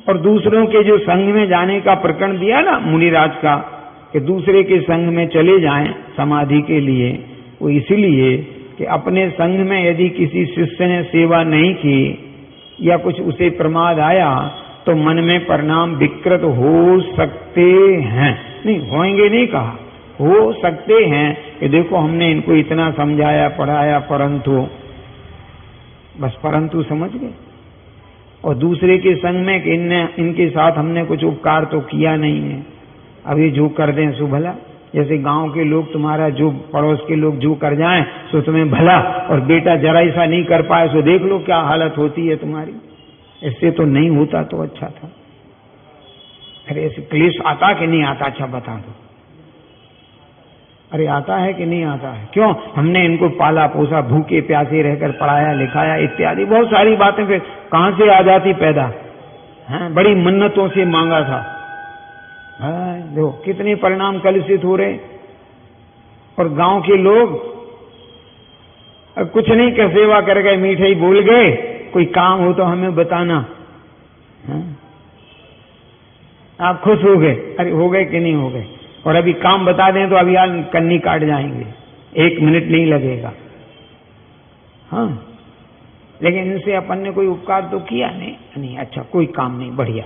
और दूसरों के जो संग में जाने का प्रकरण दिया ना मुनिराज का, कि दूसरे के संग में चले जाएं समाधि के लिए, वो इसलिए कि अपने संग में यदि किसी शिष्य ने सेवा नहीं की या कुछ उसे प्रमाद आया तो मन में परिणाम विकृत हो सकते हैं। नहीं होंगे नहीं कहा, हो सकते हैं कि देखो हमने इनको इतना समझाया पढ़ाया, परंतु बस परंतु समझ गए। और दूसरे के संग में कि इनके साथ हमने कुछ उपकार तो किया नहीं है, अब ये जो कर दें सो भला। जैसे गांव के लोग तुम्हारा जो पड़ोस के लोग जो कर जाएं सो तुम्हें भला, और बेटा जरा ऐसा नहीं कर पाए सो देख लो क्या हालत होती है तुम्हारी। इससे तो नहीं होता तो अच्छा था। अरे ऐसे क्लेश आता कि नहीं आता? अच्छा बता दो। अरे आता है कि नहीं आता है? क्यों? हमने इनको पाला पोसा, भूखे प्यासे रहकर पढ़ाया लिखाया इत्यादि बहुत सारी बातें। फिर कहां से आ जाती पैदा? हैं, बड़ी मन्नतों से मांगा था। जो कितने परिणाम कलुषित हो रहे। और गांव के लोग कुछ नहीं कर सेवा कर गए, मीठे ही बोल गए, कोई काम हो तो हमें बताना। आप खुश हो गए? अरे हो गए कि नहीं हो गए? और अभी काम बता दें तो अभी यार कन्नी काट जाएंगे, 1 मिनट नहीं लगेगा। हाँ, लेकिन इनसे अपन ने कोई उपकार तो किया नहीं। अच्छा कोई काम नहीं, बढ़िया।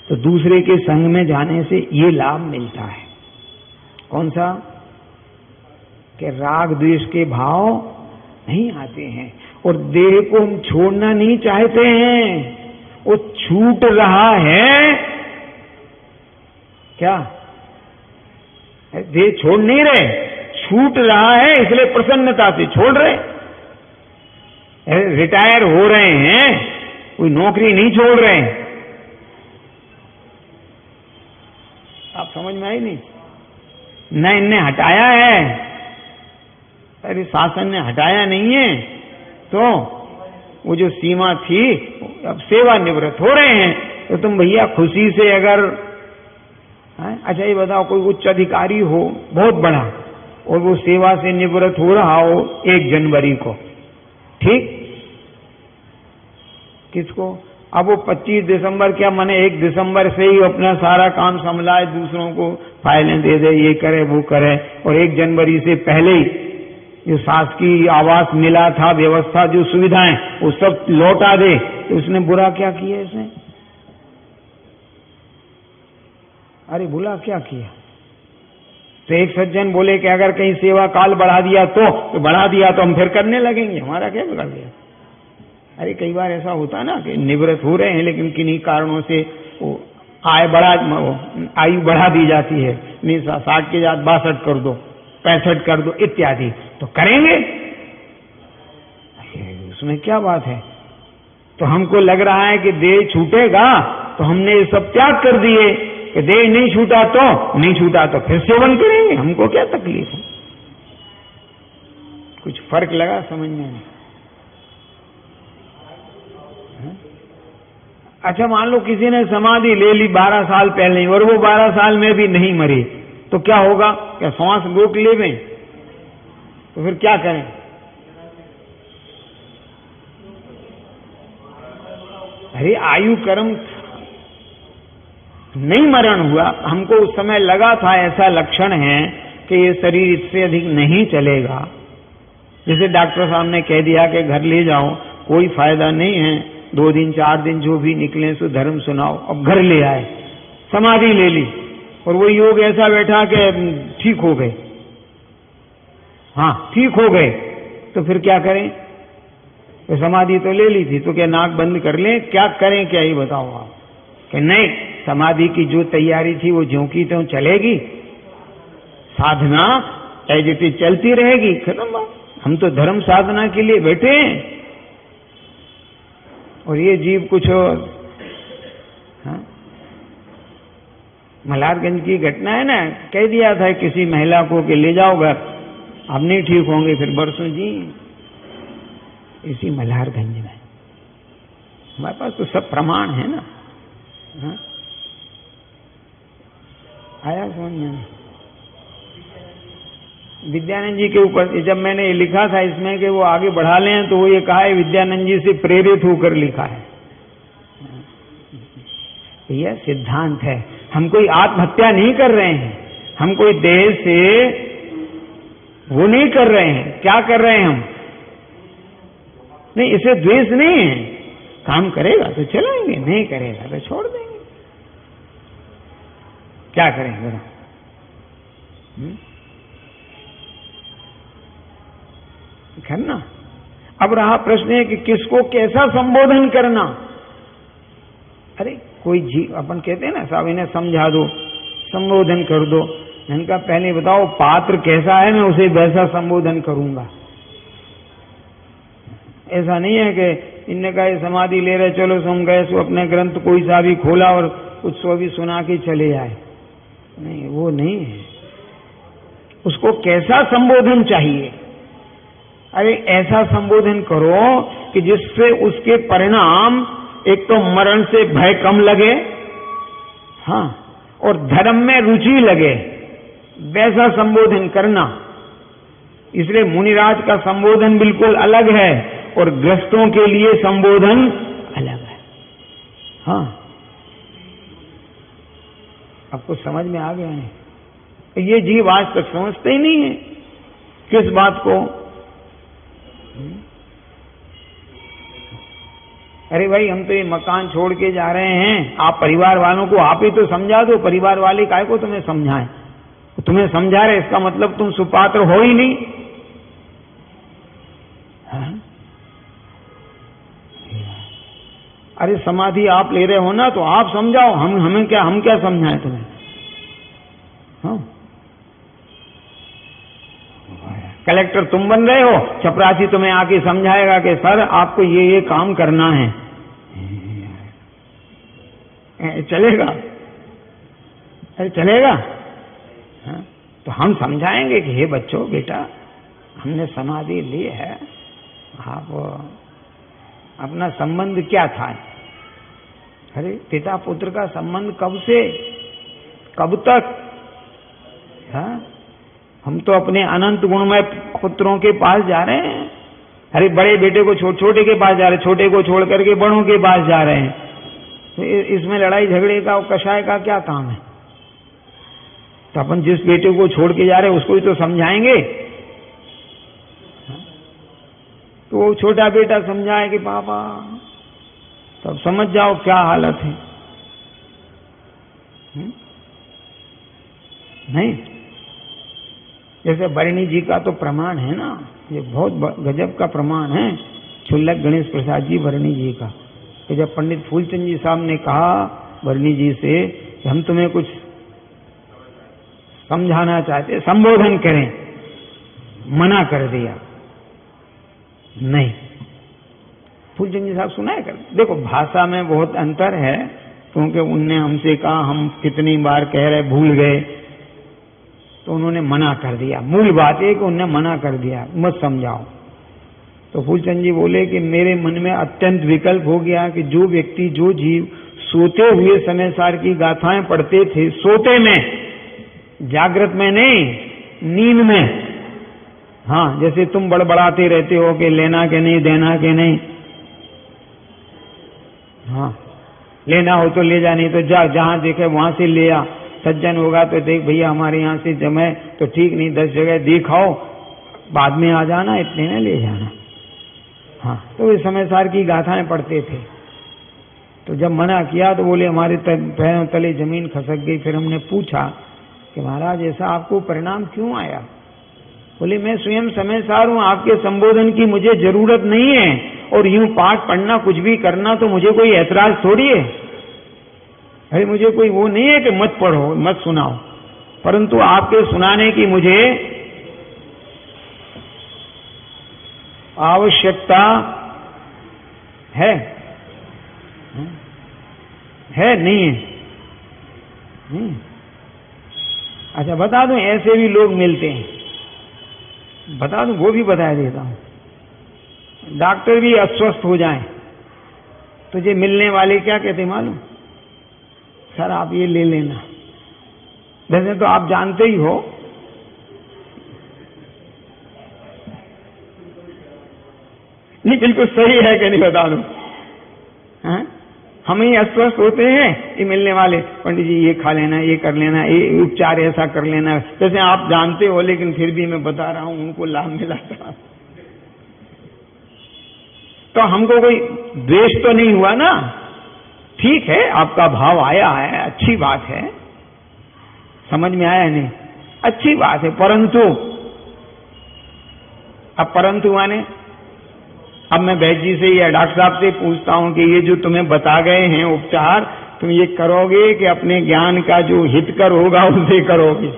तो दूसरे के संग में जाने से ये लाभ मिलता है। कौन सा? कि राग द्वेष के भाव नहीं आते हैं, और देह को हम छोड़ना नहीं चाहते हैं, वो छूट रहा है। क्या? देह छोड़ नहीं रहे, छूट रहा है, इसलिए प्रसन्नता से छोड़ रहे। रिटायर हो रहे हैं, कोई नौकरी नहीं छोड़ रहे हैं। आप समझ में आई नहीं? न इनने हटाया है, अरे शासन ने हटाया नहीं है, तो वो जो सीमा थी अब सेवानिवृत्त हो रहे हैं। तो तुम भैया खुशी से अगर अच्छा ये बताओ, कोई उच्च अधिकारी हो बहुत बड़ा और वो सेवा से निवृत्त हो रहा हो 1 जनवरी को, ठीक? किसको? अब वो 25 दिसंबर क्या माने 1 दिसंबर से ही अपना सारा काम संभलाए, दूसरों को फाइलें दे दे, ये करे वो करे, और 1 जनवरी से पहले ही जो शासकीय आवास मिला था, व्यवस्था जो सुविधाएं, वो सब लौटा दे, तो उसने बुरा क्या किया इसने? अरे बुला क्या किया? तो एक सज्जन बोले कि अगर कहीं सेवा काल बढ़ा दिया तो बढ़ा दिया तो हम फिर करने लगेंगे, हमारा क्या बिगड़ गया? अरे कई बार ऐसा होता ना कि निवृत्त हो रहे हैं लेकिन किन्हीं कारणों से वो आयु बढ़ा दी जाती है, नहीं 60 के बाद 62 कर दो, 65 कर दो इत्यादि, तो करेंगे, उसमें क्या बात है? तो हमको लग रहा है कि देह छूटेगा तो हमने ये सब त्याग कर दिए, कि देह नहीं छूटा तो फिर सेवन करेंगे, हमको क्या तकलीफ है? कुछ फर्क लगा समझने में? अच्छा मान लो किसी ने समाधि ले ली 12 साल पहले और वो 12 साल में भी नहीं मरी, तो क्या होगा? क्या श्वास रोक लेवें? तो फिर क्या करें? अरे आयु कर्म नहीं मरण हुआ, हमको उस समय लगा था ऐसा लक्षण है कि ये शरीर इससे अधिक नहीं चलेगा। जैसे डॉक्टर साहब ने कह दिया कि घर ले जाओ, कोई फायदा नहीं है, 2 दिन 4 दिन जो भी निकले सो धर्म सुनाओ। अब घर ले आए, समाधि ले ली, और वो योग ऐसा बैठा कि ठीक हो गए। हाँ ठीक हो गए, तो फिर क्या करें? तो समाधि तो ले ली थी, तो क्या नाक बंद कर लें? क्या करें? क्या ही बताओ आप? कि नहीं, समाधि की जो तैयारी थी वो ज्यों की त्यों चलेगी, साधना एज इट इज चलती रहेगी, खत्म बात। हम तो धर्म साधना के लिए बैठे हैं, और ये जीव कुछ और। हाँ? मल्हारगंज की घटना है ना, कह दिया था किसी महिला को कि ले जाओ घर, अब नहीं ठीक होंगे फिर बरसों जी। इसी मल्हारगंज में। हमारे पास तो सब प्रमाण है ना। हाँ? आया समझ में? विद्यानंद जी के ऊपर जब मैंने ये लिखा था इसमें कि वो आगे बढ़ा लें, तो वो ये कहा है विद्यानंद जी से प्रेरित होकर लिखा है। यह सिद्धांत है। हम कोई आत्महत्या नहीं कर रहे हैं, हम कोई देह से वो नहीं कर रहे हैं। क्या कर रहे हैं हम? नहीं, इसे द्वेष नहीं है। काम करेगा तो चलाएंगे, नहीं करेगा तो छोड़ देंगे। क्या करें जरा? करना। अब रहा प्रश्न है कि किसको कैसा संबोधन करना। अरे कोई जीव, अपन कहते हैं ना साहब इन्हें समझा दो, संबोधन कर दो। इनका पहले बताओ पात्र कैसा है, मैं उसे वैसा संबोधन करूंगा। ऐसा नहीं है कि इनने कहा समाधि ले रहे, चलो सुन गए, सो अपने ग्रंथ कोई सा भी खोला और कुछ सो भी सुना के चले आए। नहीं, वो नहीं है। उसको कैसा संबोधन चाहिए? अरे ऐसा संबोधन करो कि जिससे उसके परिणाम एक तो मरण से भय कम लगे, हाँ, और धर्म में रुचि लगे, वैसा संबोधन करना। इसलिए मुनिराज का संबोधन बिल्कुल अलग है और ग्रस्तों के लिए संबोधन अलग है। हाँ, आपको समझ में आ गया है? ये जीव आज तक समझते ही नहीं है किस बात को। अरे भाई, हम तो ये मकान छोड़ के जा रहे हैं, आप परिवार वालों को आप ही तो समझा दो। परिवार वाले काहे को तुम्हें समझाएं? तुम्हें समझा रहे, इसका मतलब तुम सुपात्र हो ही नहीं। हाँ? अरे समाधि आप ले रहे हो ना, तो आप समझाओ, हम क्या समझाएं तुम्हें? हाँ? कलेक्टर तुम बन रहे हो, चपरासी तुम्हें आके समझाएगा कि सर आपको ये काम करना है। चलेगा? अरे चलेगा? हाँ? तो हम समझाएंगे कि हे बच्चों, बेटा हमने समाधि ली है, आप अपना संबंध क्या था? अरे पिता पुत्र का संबंध कब से कब तक? हाँ? हम तो अपने अनंत गुणमय पुत्रों के पास जा रहे हैं। अरे बड़े बेटे को छोटे के पास जा रहे हैं, छोटे को छोड़ करके बड़ों के पास जा रहे हैं। तो इसमें लड़ाई झगड़े का और कषाय का क्या काम है? तो अपन जिस बेटे को छोड़ के जा रहे हैं उसको ही तो समझाएंगे। तो वो छोटा बेटा समझाए कि पापा, तब समझ जाओ क्या हालत है। नहीं, जैसे बरणी जी का तो प्रमाण है ना, ये बहुत गजब का प्रमाण है। छुल्लक गणेश प्रसाद जी बरणी जी का, कि जब पंडित फूलचंद जी साहब ने कहा बरणी जी से कि हम तुम्हें कुछ समझाना चाहते, संबोधन करें, मना कर दिया। नहीं, फूलचंद जी साहब सुनाया कर। देखो भाषा में बहुत अंतर है, क्योंकि उनने हमसे कहा, हम कितनी बार कह रहे भूल गए, तो उन्होंने मना कर दिया। मूल बात है कि उन्होंने मना कर दिया, मत समझाओ। तो फूलचंद जी बोले कि मेरे मन में अत्यंत विकल्प हो गया कि जो व्यक्ति, जो जीव सोते हुए समय सार की गाथाएं पढ़ते थे, सोते में, जागृत में नहीं, नींद में। हाँ, जैसे तुम बड़बड़ाते रहते हो कि लेना के नहीं, देना के नहीं। हाँ, लेना हो तो ले जा, नहीं तो जा, जहां देखे वहां से ले आ। सज्जन होगा तो देख भैया हमारे यहाँ से जमे तो ठीक, नहीं 10 जगह दिखाओ, बाद में आ जाना, इतने में ले जाना। हाँ, तो वे समय सार की गाथाएं पढ़ते थे। तो जब मना किया तो बोले हमारे पैरों तले जमीन खसक गई। फिर हमने पूछा कि महाराज ऐसा आपको परिणाम क्यों आया? बोले मैं स्वयं समय सार हूँ, आपके संबोधन की मुझे जरूरत नहीं है, और यूं पाठ पढ़ना, कुछ भी करना तो मुझे कोई ऐतराज थोड़ी है। अरे मुझे कोई वो नहीं है कि मत पढ़ो, मत सुनाओ, परंतु आपके सुनाने की मुझे आवश्यकता है नहीं है? अच्छा बता दूं, ऐसे भी लोग मिलते हैं, बता दूं, वो भी बता देता हूं। डॉक्टर भी अस्वस्थ हो जाएं तो ये मिलने वाले क्या कहते मालूम, सर आप ये ले लेना। वैसे तो आप जानते ही हो, नहीं बिल्कुल सही है कि नहीं बता दूं, हम ही अस्वस्थ होते हैं, ये मिलने वाले पंडित जी ये खा लेना, ये कर लेना, ये उपचार ऐसा कर लेना, जैसे आप जानते हो, लेकिन फिर भी मैं बता रहा हूं, उनको लाभ मिला था। तो हमको कोई द्वेष तो नहीं हुआ ना, ठीक है आपका भाव आया है, अच्छी बात है, समझ में आया नहीं, अच्छी बात है, परंतु अब परंतु माने अब मैं वैद्य जी से या डॉक्टर साहब से पूछता हूं कि ये जो तुम्हें बता गए हैं उपचार, तुम ये करोगे कि अपने ज्ञान का जो हितकर होगा उसे करोगे?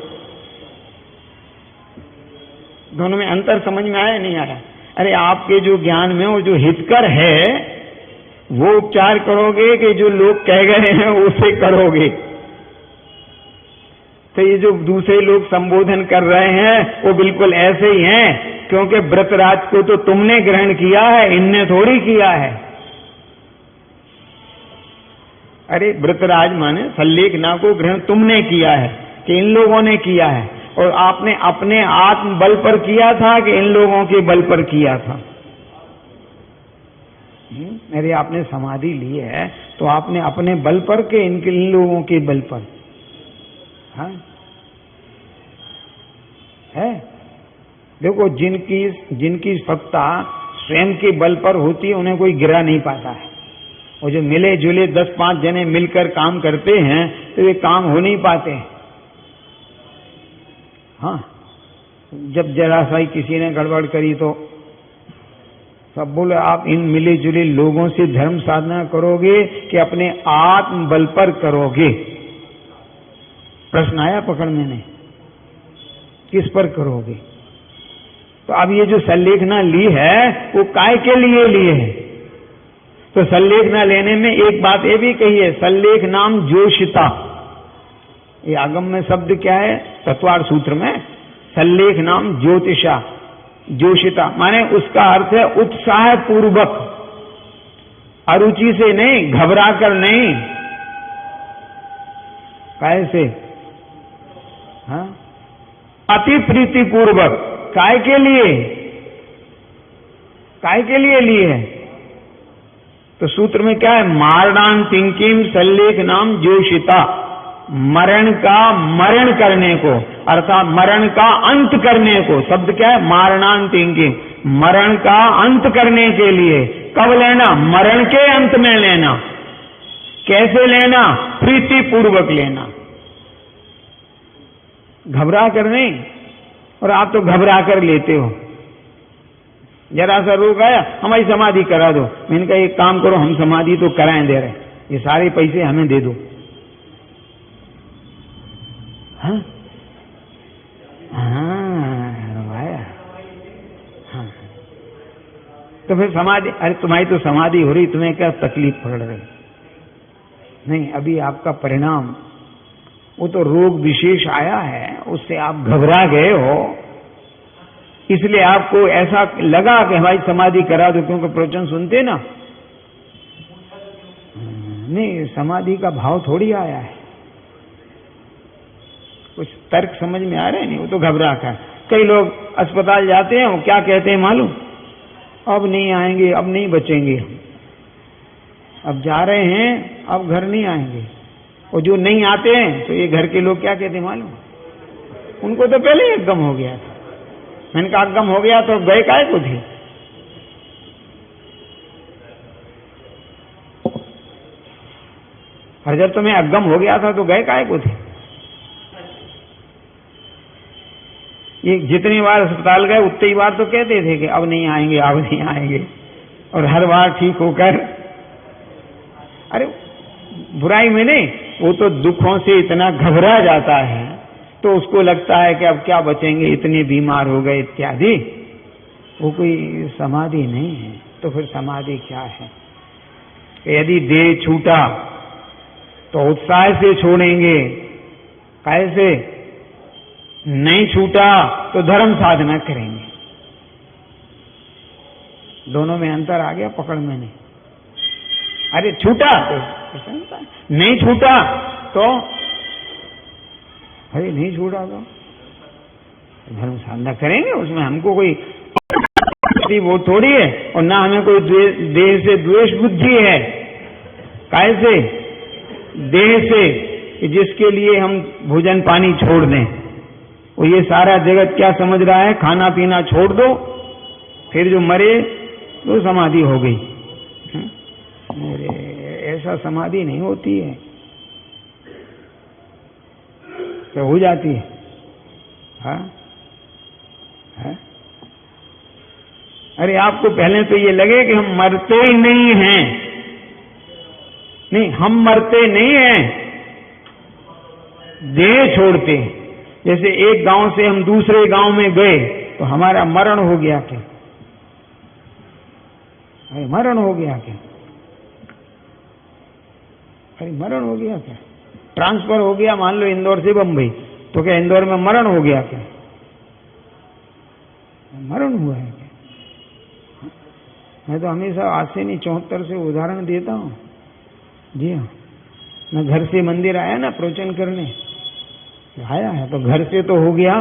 दोनों में अंतर समझ में आया नहीं आया? अरे आपके जो ज्ञान में वो जो हितकर है वो उपचार करोगे कि जो लोग कह गए हैं उसे करोगे? तो ये जो दूसरे लोग संबोधन कर रहे हैं वो बिल्कुल ऐसे ही हैं, क्योंकि व्रतराज को तो तुमने ग्रहण किया है, इनने थोड़ी किया है। अरे व्रतराज माने सल्लेखना को ग्रहण तुमने किया है कि इन लोगों ने किया है, और आपने अपने आत्म बल पर किया था कि इन लोगों के बल पर किया था? अरे आपने समाधि ली है तो आपने अपने बल पर के इन लोगों के बल पर? हाँ है, देखो जिनकी सत्ता स्वयं के बल पर होती है उन्हें कोई गिरा नहीं पाता है, और जो मिले जुले 10-5 जने मिलकर काम करते हैं तो ये काम हो नहीं पाते हैं। हाँ, जब जरा सा ही किसी ने गड़बड़ करी तो सब बोले आप इन मिले जुले लोगों से धर्म साधना करोगे कि अपने आत्म बल पर करोगे? प्रश्न आया पकड़ में नहीं, किस पर करोगे? तो अब ये जो सल्लेखना ली है वो काय के लिए लिए है? तो सल्लेखना लेने में एक बात ये भी कही है, सल्लेख नाम जोशिता। ये आगम में शब्द क्या है? तत्वार्थ सूत्र में सल्लेख नाम ज्योतिषा, जोशिता माने उसका अर्थ है उत्साह पूर्वक, अरुचि से नहीं, घबरा कर नहीं। कैसे? हाँ, अति प्रीति पूर्वक। काय के लिए? काय के लिए लिए है? तो सूत्र में क्या है? मारणान तिंकिम सल्लेख नाम जोशिता, मरण का मरण करने को, अर्थात मरण का अंत करने को। शब्द क्या है? मारणान तिंकिम, मरण का अंत करने के लिए। कब लेना? मरण के अंत में लेना। कैसे लेना? प्रीति पूर्वक लेना, घबरा कर नहीं। और आप तो घबरा कर लेते हो। जरा सा रोग आया, हमारी समाधि करा दो। मैंने कहा एक काम करो, हम समाधि तो कराएं दे रहे, ये सारे पैसे हमें दे दो। हाँ हाँ, तो फिर समाधि, अरे तुम्हारी तो समाधि हो रही, तुम्हें क्या तकलीफ पड़ रही? नहीं, अभी आपका परिणाम, वो तो रोग विशेष आया है, उससे आप घबरा गए हो, इसलिए आपको ऐसा लगा कि हमारी समाधि करा दो, क्योंकि प्रवचन सुनते ना। नहीं, समाधि का भाव थोड़ी आया है, कुछ तर्क समझ में आ रहे हैं? नहीं, वो तो घबरा कर। कई लोग अस्पताल जाते हैं, वो क्या कहते हैं मालूम? अब नहीं आएंगे, अब नहीं बचेंगे, अब जा रहे हैं, अब घर नहीं आएंगे। और जो नहीं आते हैं तो ये घर के लोग क्या कहते हैं मालूम? उनको तो पहले ही गम हो गया था। मैंने कहा गम हो गया तो गए काहे को थे? और जब तुम्हें अगम हो गया था तो गए काहे को थे? ये जितनी बार अस्पताल गए उतनी ही बार तो कहते थे कि अब नहीं आएंगे, अब नहीं आएंगे, और हर बार ठीक होकर, अरे बुराई में नहीं, वो तो दुखों से इतना घबरा जाता है तो उसको लगता है कि अब क्या बचेंगे, इतने बीमार हो गए इत्यादि। वो कोई समाधि नहीं है। तो फिर समाधि क्या है? यदि देह छूटा तो उत्साह से छोड़ेंगे, कैसे? नहीं छूटा तो धर्म साधना करेंगे। दोनों में अंतर आ गया पकड़ में नहीं। अरे छूटा तो नहीं छूटा तो अरे नहीं छूटा तो धर्म साधना करेंगे, उसमें हमको कोई वो थोड़ी है, और ना हमें कोई देह से द्वेष बुद्धि है। कैसे? देह से कि जिसके लिए हम भोजन पानी छोड़ दें, वो ये सारा जगत क्या समझ रहा है, खाना पीना छोड़ दो, फिर जो मरे तो समाधि हो गई। ऐसा समाधि नहीं होती है, तो हो जाती है। हाँ है? अरे आपको पहले तो ये लगे कि हम मरते ही नहीं हैं। नहीं, हम मरते नहीं हैं, देह छोड़ते हैं। जैसे एक गांव से हम दूसरे गांव में गए तो हमारा मरण हो गया क्या? अरे मरण हो गया क्या? अरे मरण हो गया क्या? ट्रांसफर हो गया मान लो इंदौर से बंबई, तो क्या इंदौर में मरण हो गया क्या? मरण हुआ है क्या? मैं तो हमेशा आज से नहीं 74 से उदाहरण देता हूं। जी हाँ, मैं घर से मंदिर आया ना प्रवचन करने, आया है तो घर से तो हो गया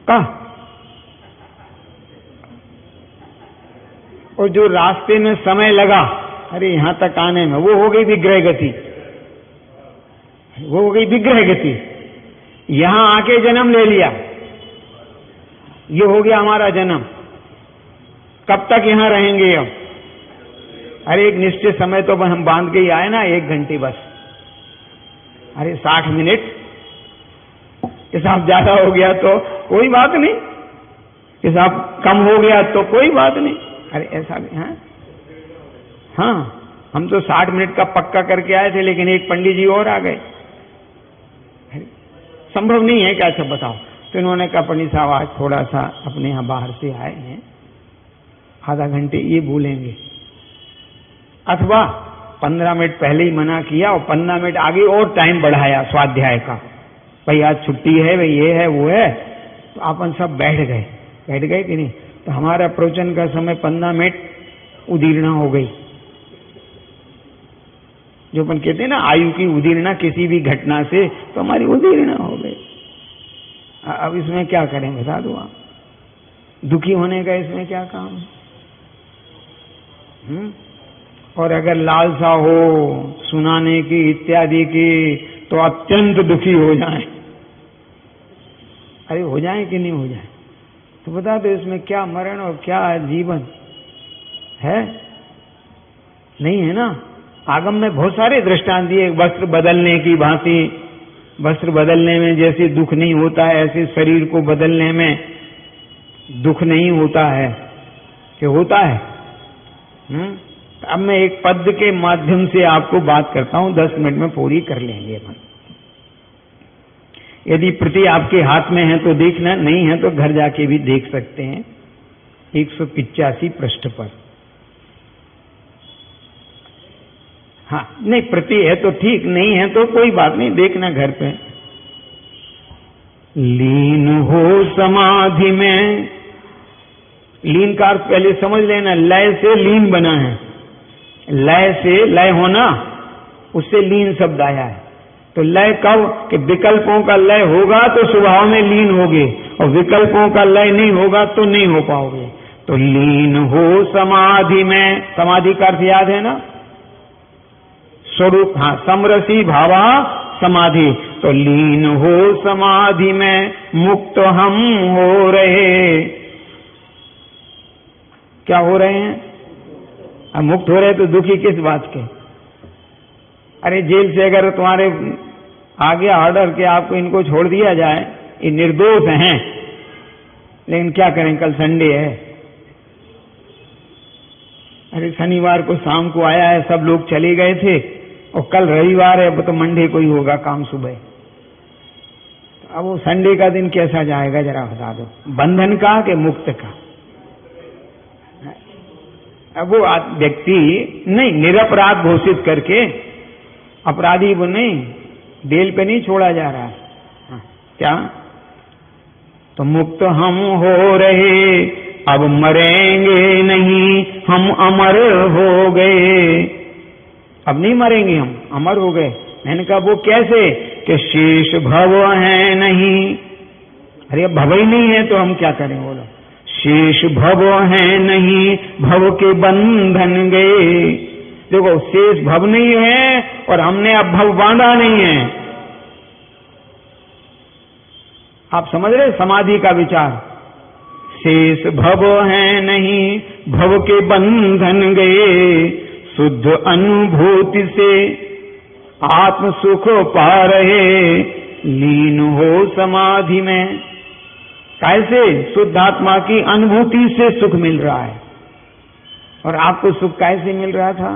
का, और जो रास्ते में समय लगा अरे यहां तक आने में, वो हो गई विग्रह गति, वो हो गई विग्रह गति। यहां आके जन्म ले लिया, ये हो गया हमारा जन्म। कब तक यहां रहेंगे हम? अरे एक निश्चित समय तो हम बांध के ही आए ना, 1 घंटे बस। अरे 60 मिनट हिसाब ज्यादा हो गया तो कोई बात नहीं, हिसाब कम हो गया तो कोई बात नहीं। अरे ऐसा भी है? हाँ, हम तो 60 मिनट का पक्का करके आए थे, लेकिन एक पंडित जी और आ गए। संभव नहीं है क्या? अच्छा बताओ। तो इन्होंने कहा पंडित साहब आज थोड़ा सा अपने यहां बाहर से आए हैं, आधा घंटे ये बोलेंगे, अथवा 15 मिनट पहले ही मना किया और 15 मिनट आगे और टाइम बढ़ाया स्वाध्याय का, भाई आज छुट्टी है, भाई ये है वो है, तो अपन सब बैठ गए कि नहीं? तो हमारा प्रवचन का समय 15 मिनट उदीर्णा हो गई। जो अपन कहते हैं ना आयु की उदीर्णा किसी भी घटना से, तो हमारी उदीर्णा हो गई। अब इसमें क्या करें बता दो आप? दुखी होने का इसमें क्या काम है? और अगर लालसा हो सुनाने की इत्यादि की तो अत्यंत दुखी हो जाएं। अरे हो जाएं कि नहीं हो जाएं? तो बता दो इसमें क्या मरण और क्या जीवन है? नहीं है ना। आगम में बहुत सारे दृष्टांत दिए, वस्त्र बदलने की भांति। वस्त्र बदलने में जैसे दुख नहीं होता है, ऐसे शरीर को बदलने में दुख नहीं होता है कि होता है। अब मैं एक पद के माध्यम से आपको बात करता हूं, 10 मिनट में पूरी कर लेंगे अपन। यदि प्रति आपके हाथ में है तो देखना, नहीं है तो घर जाके भी देख सकते हैं। 185 पृष्ठ पर। हाँ, नहीं प्रति है तो ठीक, नहीं है तो कोई बात नहीं, देखना घर पे। लीन हो समाधि में, लीन का अर्थ पहले समझ लेना, लय से लीन बना है। लय से लय होना, उससे लीन शब्द आया है। तो लय कब कि विकल्पों का लय होगा तो स्वभाव में लीन होगे, और विकल्पों का लय नहीं होगा तो नहीं हो पाओगे। तो लीन हो समाधि में, समाधि का अर्थ याद है ना? स्वरूप, हाँ, समरसी भावा समाधि। तो लीन हो समाधि में मुक्त हम हो रहे। क्या हो रहे हैं? अब मुक्त हो रहे तो दुखी किस बात के? अरे जेल से अगर तुम्हारे आ गया ऑर्डर कि आपको इनको छोड़ दिया जाए, ये निर्दोष हैं, लेकिन क्या करें कल संडे है। अरे शनिवार को शाम को आया है, सब लोग चले गए थे, और कल रविवार है, अब तो मंडे को ही होगा काम सुबह। तो अब वो संडे का दिन कैसा जाएगा जरा बता दो? बंधन का कि मुक्त का? अब वो व्यक्ति नहीं, निरपराध घोषित करके, अपराधी वो नहीं, बेल पे नहीं छोड़ा जा रहा है। क्या? तो मुक्त हम हो रहे अब मरेंगे नहीं, हम अमर हो गए। अब नहीं मरेंगे, हम अमर हो गए। मैंने कहा वो कैसे? कि शेष भव है नहीं। अरे अब भव ही नहीं है तो हम क्या करें, बोलो। शेष भव है नहीं, भव के बंधन गए। देखो, शेष भव नहीं है और हमने अब भव बांधा नहीं है। आप समझ रहे समाधि का विचार? शेष भव है नहीं, भव के बंधन गए। शुद्ध अनुभूति से आत्म सुख पा रहे, लीन हो समाधि में। कैसे? शुद्ध आत्मा की अनुभूति से सुख मिल रहा है। और आपको सुख कैसे मिल रहा था?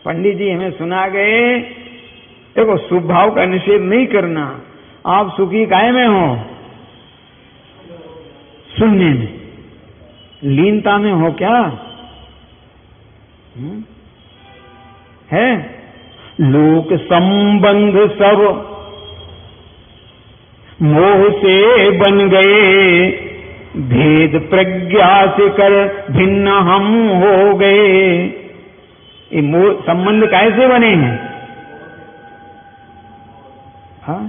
पंडित जी हमें सुना गए, देखो शुभ भाव का निषेध नहीं करना। आप सुखी काहे में हो? सुनने में, लीनता में हो क्या? है? लोक संबंध सब मोह से बन गए, भेद प्रज्ञा से कर भिन्न हम हो गए। ये मोह संबंध कैसे बने हैं? हाँ,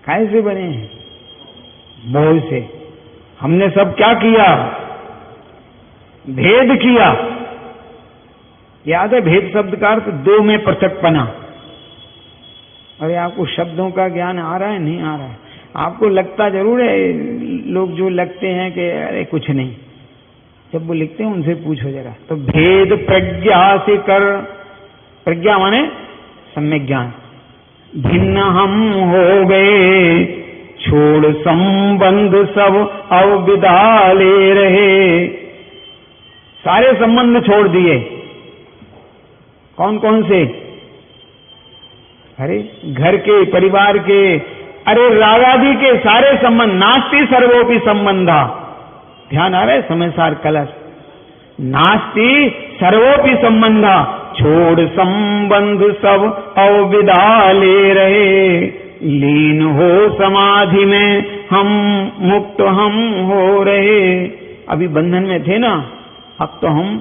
कैसे बने हैं? मोह से। हमने सब क्या किया? भेद किया। याद है भेद शब्द का अर्थ दो में पृथकपना। अरे आपको शब्दों का ज्ञान आ रहा है? नहीं आ रहा है? आपको लगता जरूर है, लोग जो लगते हैं कि अरे कुछ नहीं, जब वो लिखते हैं उनसे पूछो जरा। तो भेद प्रज्ञा से कर, प्रज्ञा माने सम्यक ज्ञान। भिन्न हम हो गए, छोड़ संबंध सब अब विदा ले रहे। सारे संबंध छोड़ दिए। कौन कौन से? अरे घर के, परिवार के, अरे रागादि के सारे संबंध। नास्ति सर्वोपि संबंधा। ध्यान आ रहा है? समय सार कलश। नास्ति सर्वोपि संबंधा, छोड़ संबंध सब अब विदा ले रहे। लीन हो समाधि में हम, मुक्त हम हो रहे। अभी बंधन में थे ना, अब तो हम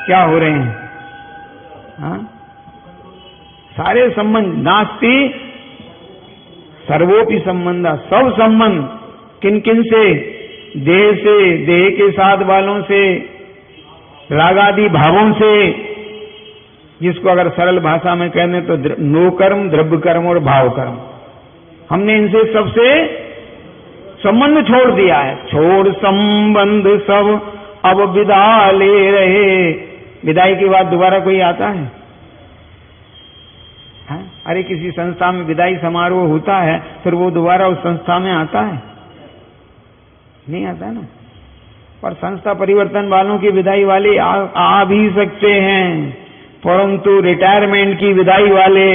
क्या हो रहे हैं? हाँ? सारे संबंध। नास्ति सर्वोपि संबंधा, सब संबंध। किन किन से? देह से, देह के साथ वालों से, रागादि भावों से, जिसको अगर सरल भाषा में कहने तो नो कर्म, द्रव्य कर्म और भाव कर्म। हमने इनसे सबसे संबंध छोड़ दिया है। छोड़ संबंध सब अब विदा ले रहे। विदाई के बाद दोबारा कोई आता है? हाँ? अरे किसी संस्था में विदाई समारोह होता है, फिर वो दोबारा उस संस्था में आता है? नहीं आता ना। पर संस्था परिवर्तन वालों की विदाई वाले आ भी सकते हैं, परंतु रिटायरमेंट की विदाई वाले,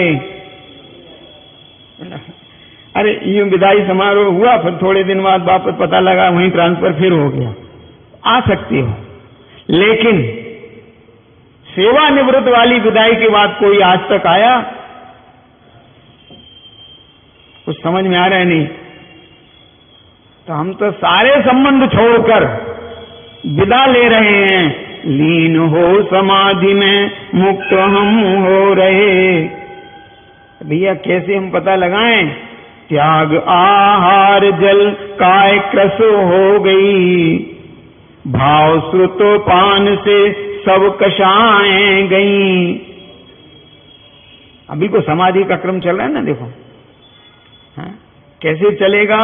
अरे यूं विदाई समारोह हुआ, फिर थोड़े दिन बाद वापस पता लगा वहीं ट्रांसफर फिर हो गया, आ सकती हो। लेकिन सेवानिवृत्त वाली विदाई के बाद कोई आज तक आया? कुछ समझ में आ रहा है? नहीं। तो हम तो सारे संबंध छोड़कर विदा ले रहे हैं। लीन हो समाधि में, मुक्त हम हो रहे। भैया कैसे हम पता लगाएं? त्याग आहार जल काय क्रस हो गई, भाव श्रुत पान से सब कषाएं गई। अभी को समाधि का क्रम चल रहा है ना, देखो। हाँ? कैसे चलेगा?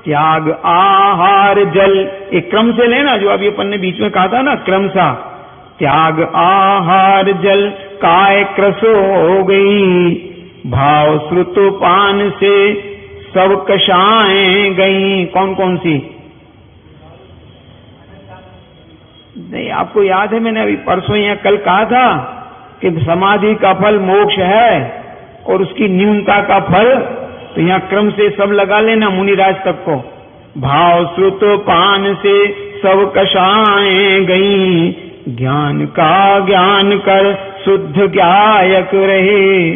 त्याग आहार जल, एक क्रम से लेना, जो अभी अपन ने बीच में कहा था ना, क्रम सा। त्याग आहार जल काय क्रस हो गई, भाव श्रुत पान से सब कषाएं गई। कौन कौन सी? नहीं, आपको याद है मैंने अभी परसों या कल कहा था कि समाधि का फल मोक्ष है और उसकी न्यूनता का फल, तो यहाँ क्रम से सब लगा लेना मुनिराज तक को। भाव श्रुत पान से सब कषाएं गई, ज्ञान का ज्ञान कर शुद्ध ज्ञायक रहे।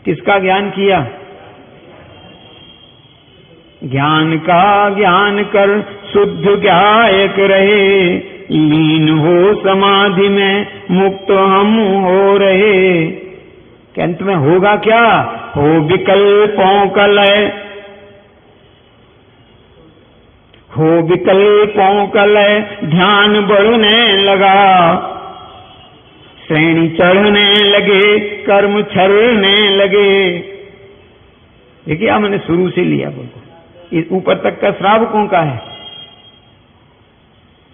किसका ज्ञान किया? ज्ञान का ज्ञान कर शुद्ध गायक रहे, लीन हो समाधि में मुक्त हम हो रहे। कि अंत में होगा क्या? हो विकल्पों का लय, हो विकल्पों का लय, ध्यान बढ़ने लगा, श्रेणी चढ़ने लगे, कर्म छरने लगे। देखिए मैंने शुरू से लिया बोलो, इस ऊपर तक का श्रावकों का है,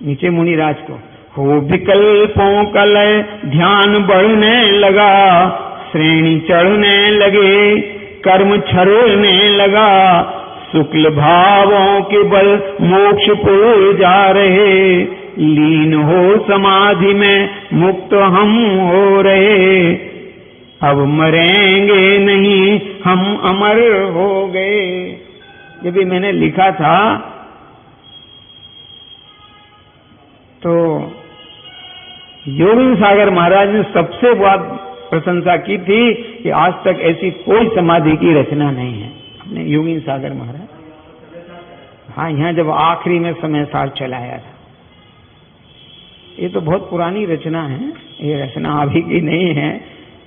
नीचे मुनिराज को। हो विकल्पों का लय, ध्यान बढ़ने लगा, श्रेणी चढ़ने लगे, कर्म छरने लगा, शुक्ल भावों के बल मोक्ष पुर जा रहे, लीन हो समाधि में मुक्त हम हो रहे, अब मरेंगे नहीं हम अमर हो गए। जब ये मैंने लिखा था तो योगेंद्र सागर महाराज ने सबसे बहुत प्रशंसा की थी कि आज तक ऐसी कोई समाधि की रचना नहीं है। अपने योगेंद्र सागर महाराज, हाँ, यहाँ जब आखिरी में समय सार चलाया था। ये तो बहुत पुरानी रचना है, ये रचना अभी की नहीं है,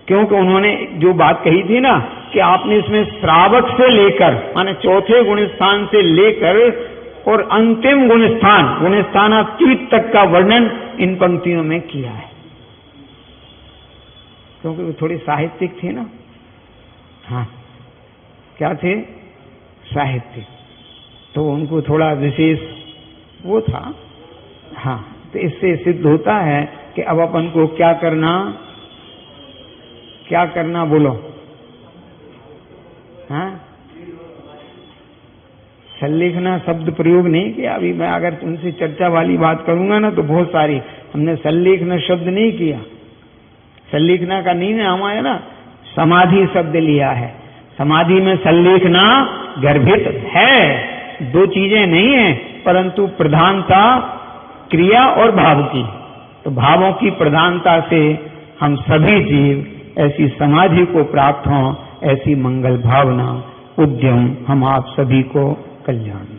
क्योंकि उन्होंने जो बात कही थी ना कि आपने इसमें श्रावक से लेकर माने चौथे गुण स्थान से लेकर और अंतिम गुणस्थानातीत तक का वर्णन इन पंक्तियों में किया है, क्योंकि वो थोड़ी साहित्यिक थी ना। हाँ, क्या थे? साहित्यिक, तो उनको थोड़ा विशेष वो था। हाँ, तो इससे सिद्ध होता है कि अब अपन को क्या करना बोलो। हाँ, संलेखना शब्द प्रयोग नहीं किया। अभी मैं अगर तुमसे चर्चा वाली बात करूंगा ना तो बहुत सारी, हमने संलेखना शब्द नहीं किया। संलेखना का नहीं नाम आया ना, समाधि शब्द लिया है। समाधि में संलेखना गर्भित है, दो चीजें नहीं है, परंतु प्रधानता क्रिया और भाव की। तो भावों की प्रधानता से हम सभी जीव ऐसी समाधि को प्राप्त हों, ऐसी मंगल भावना उद्यम हम आप सभी को कल्याण।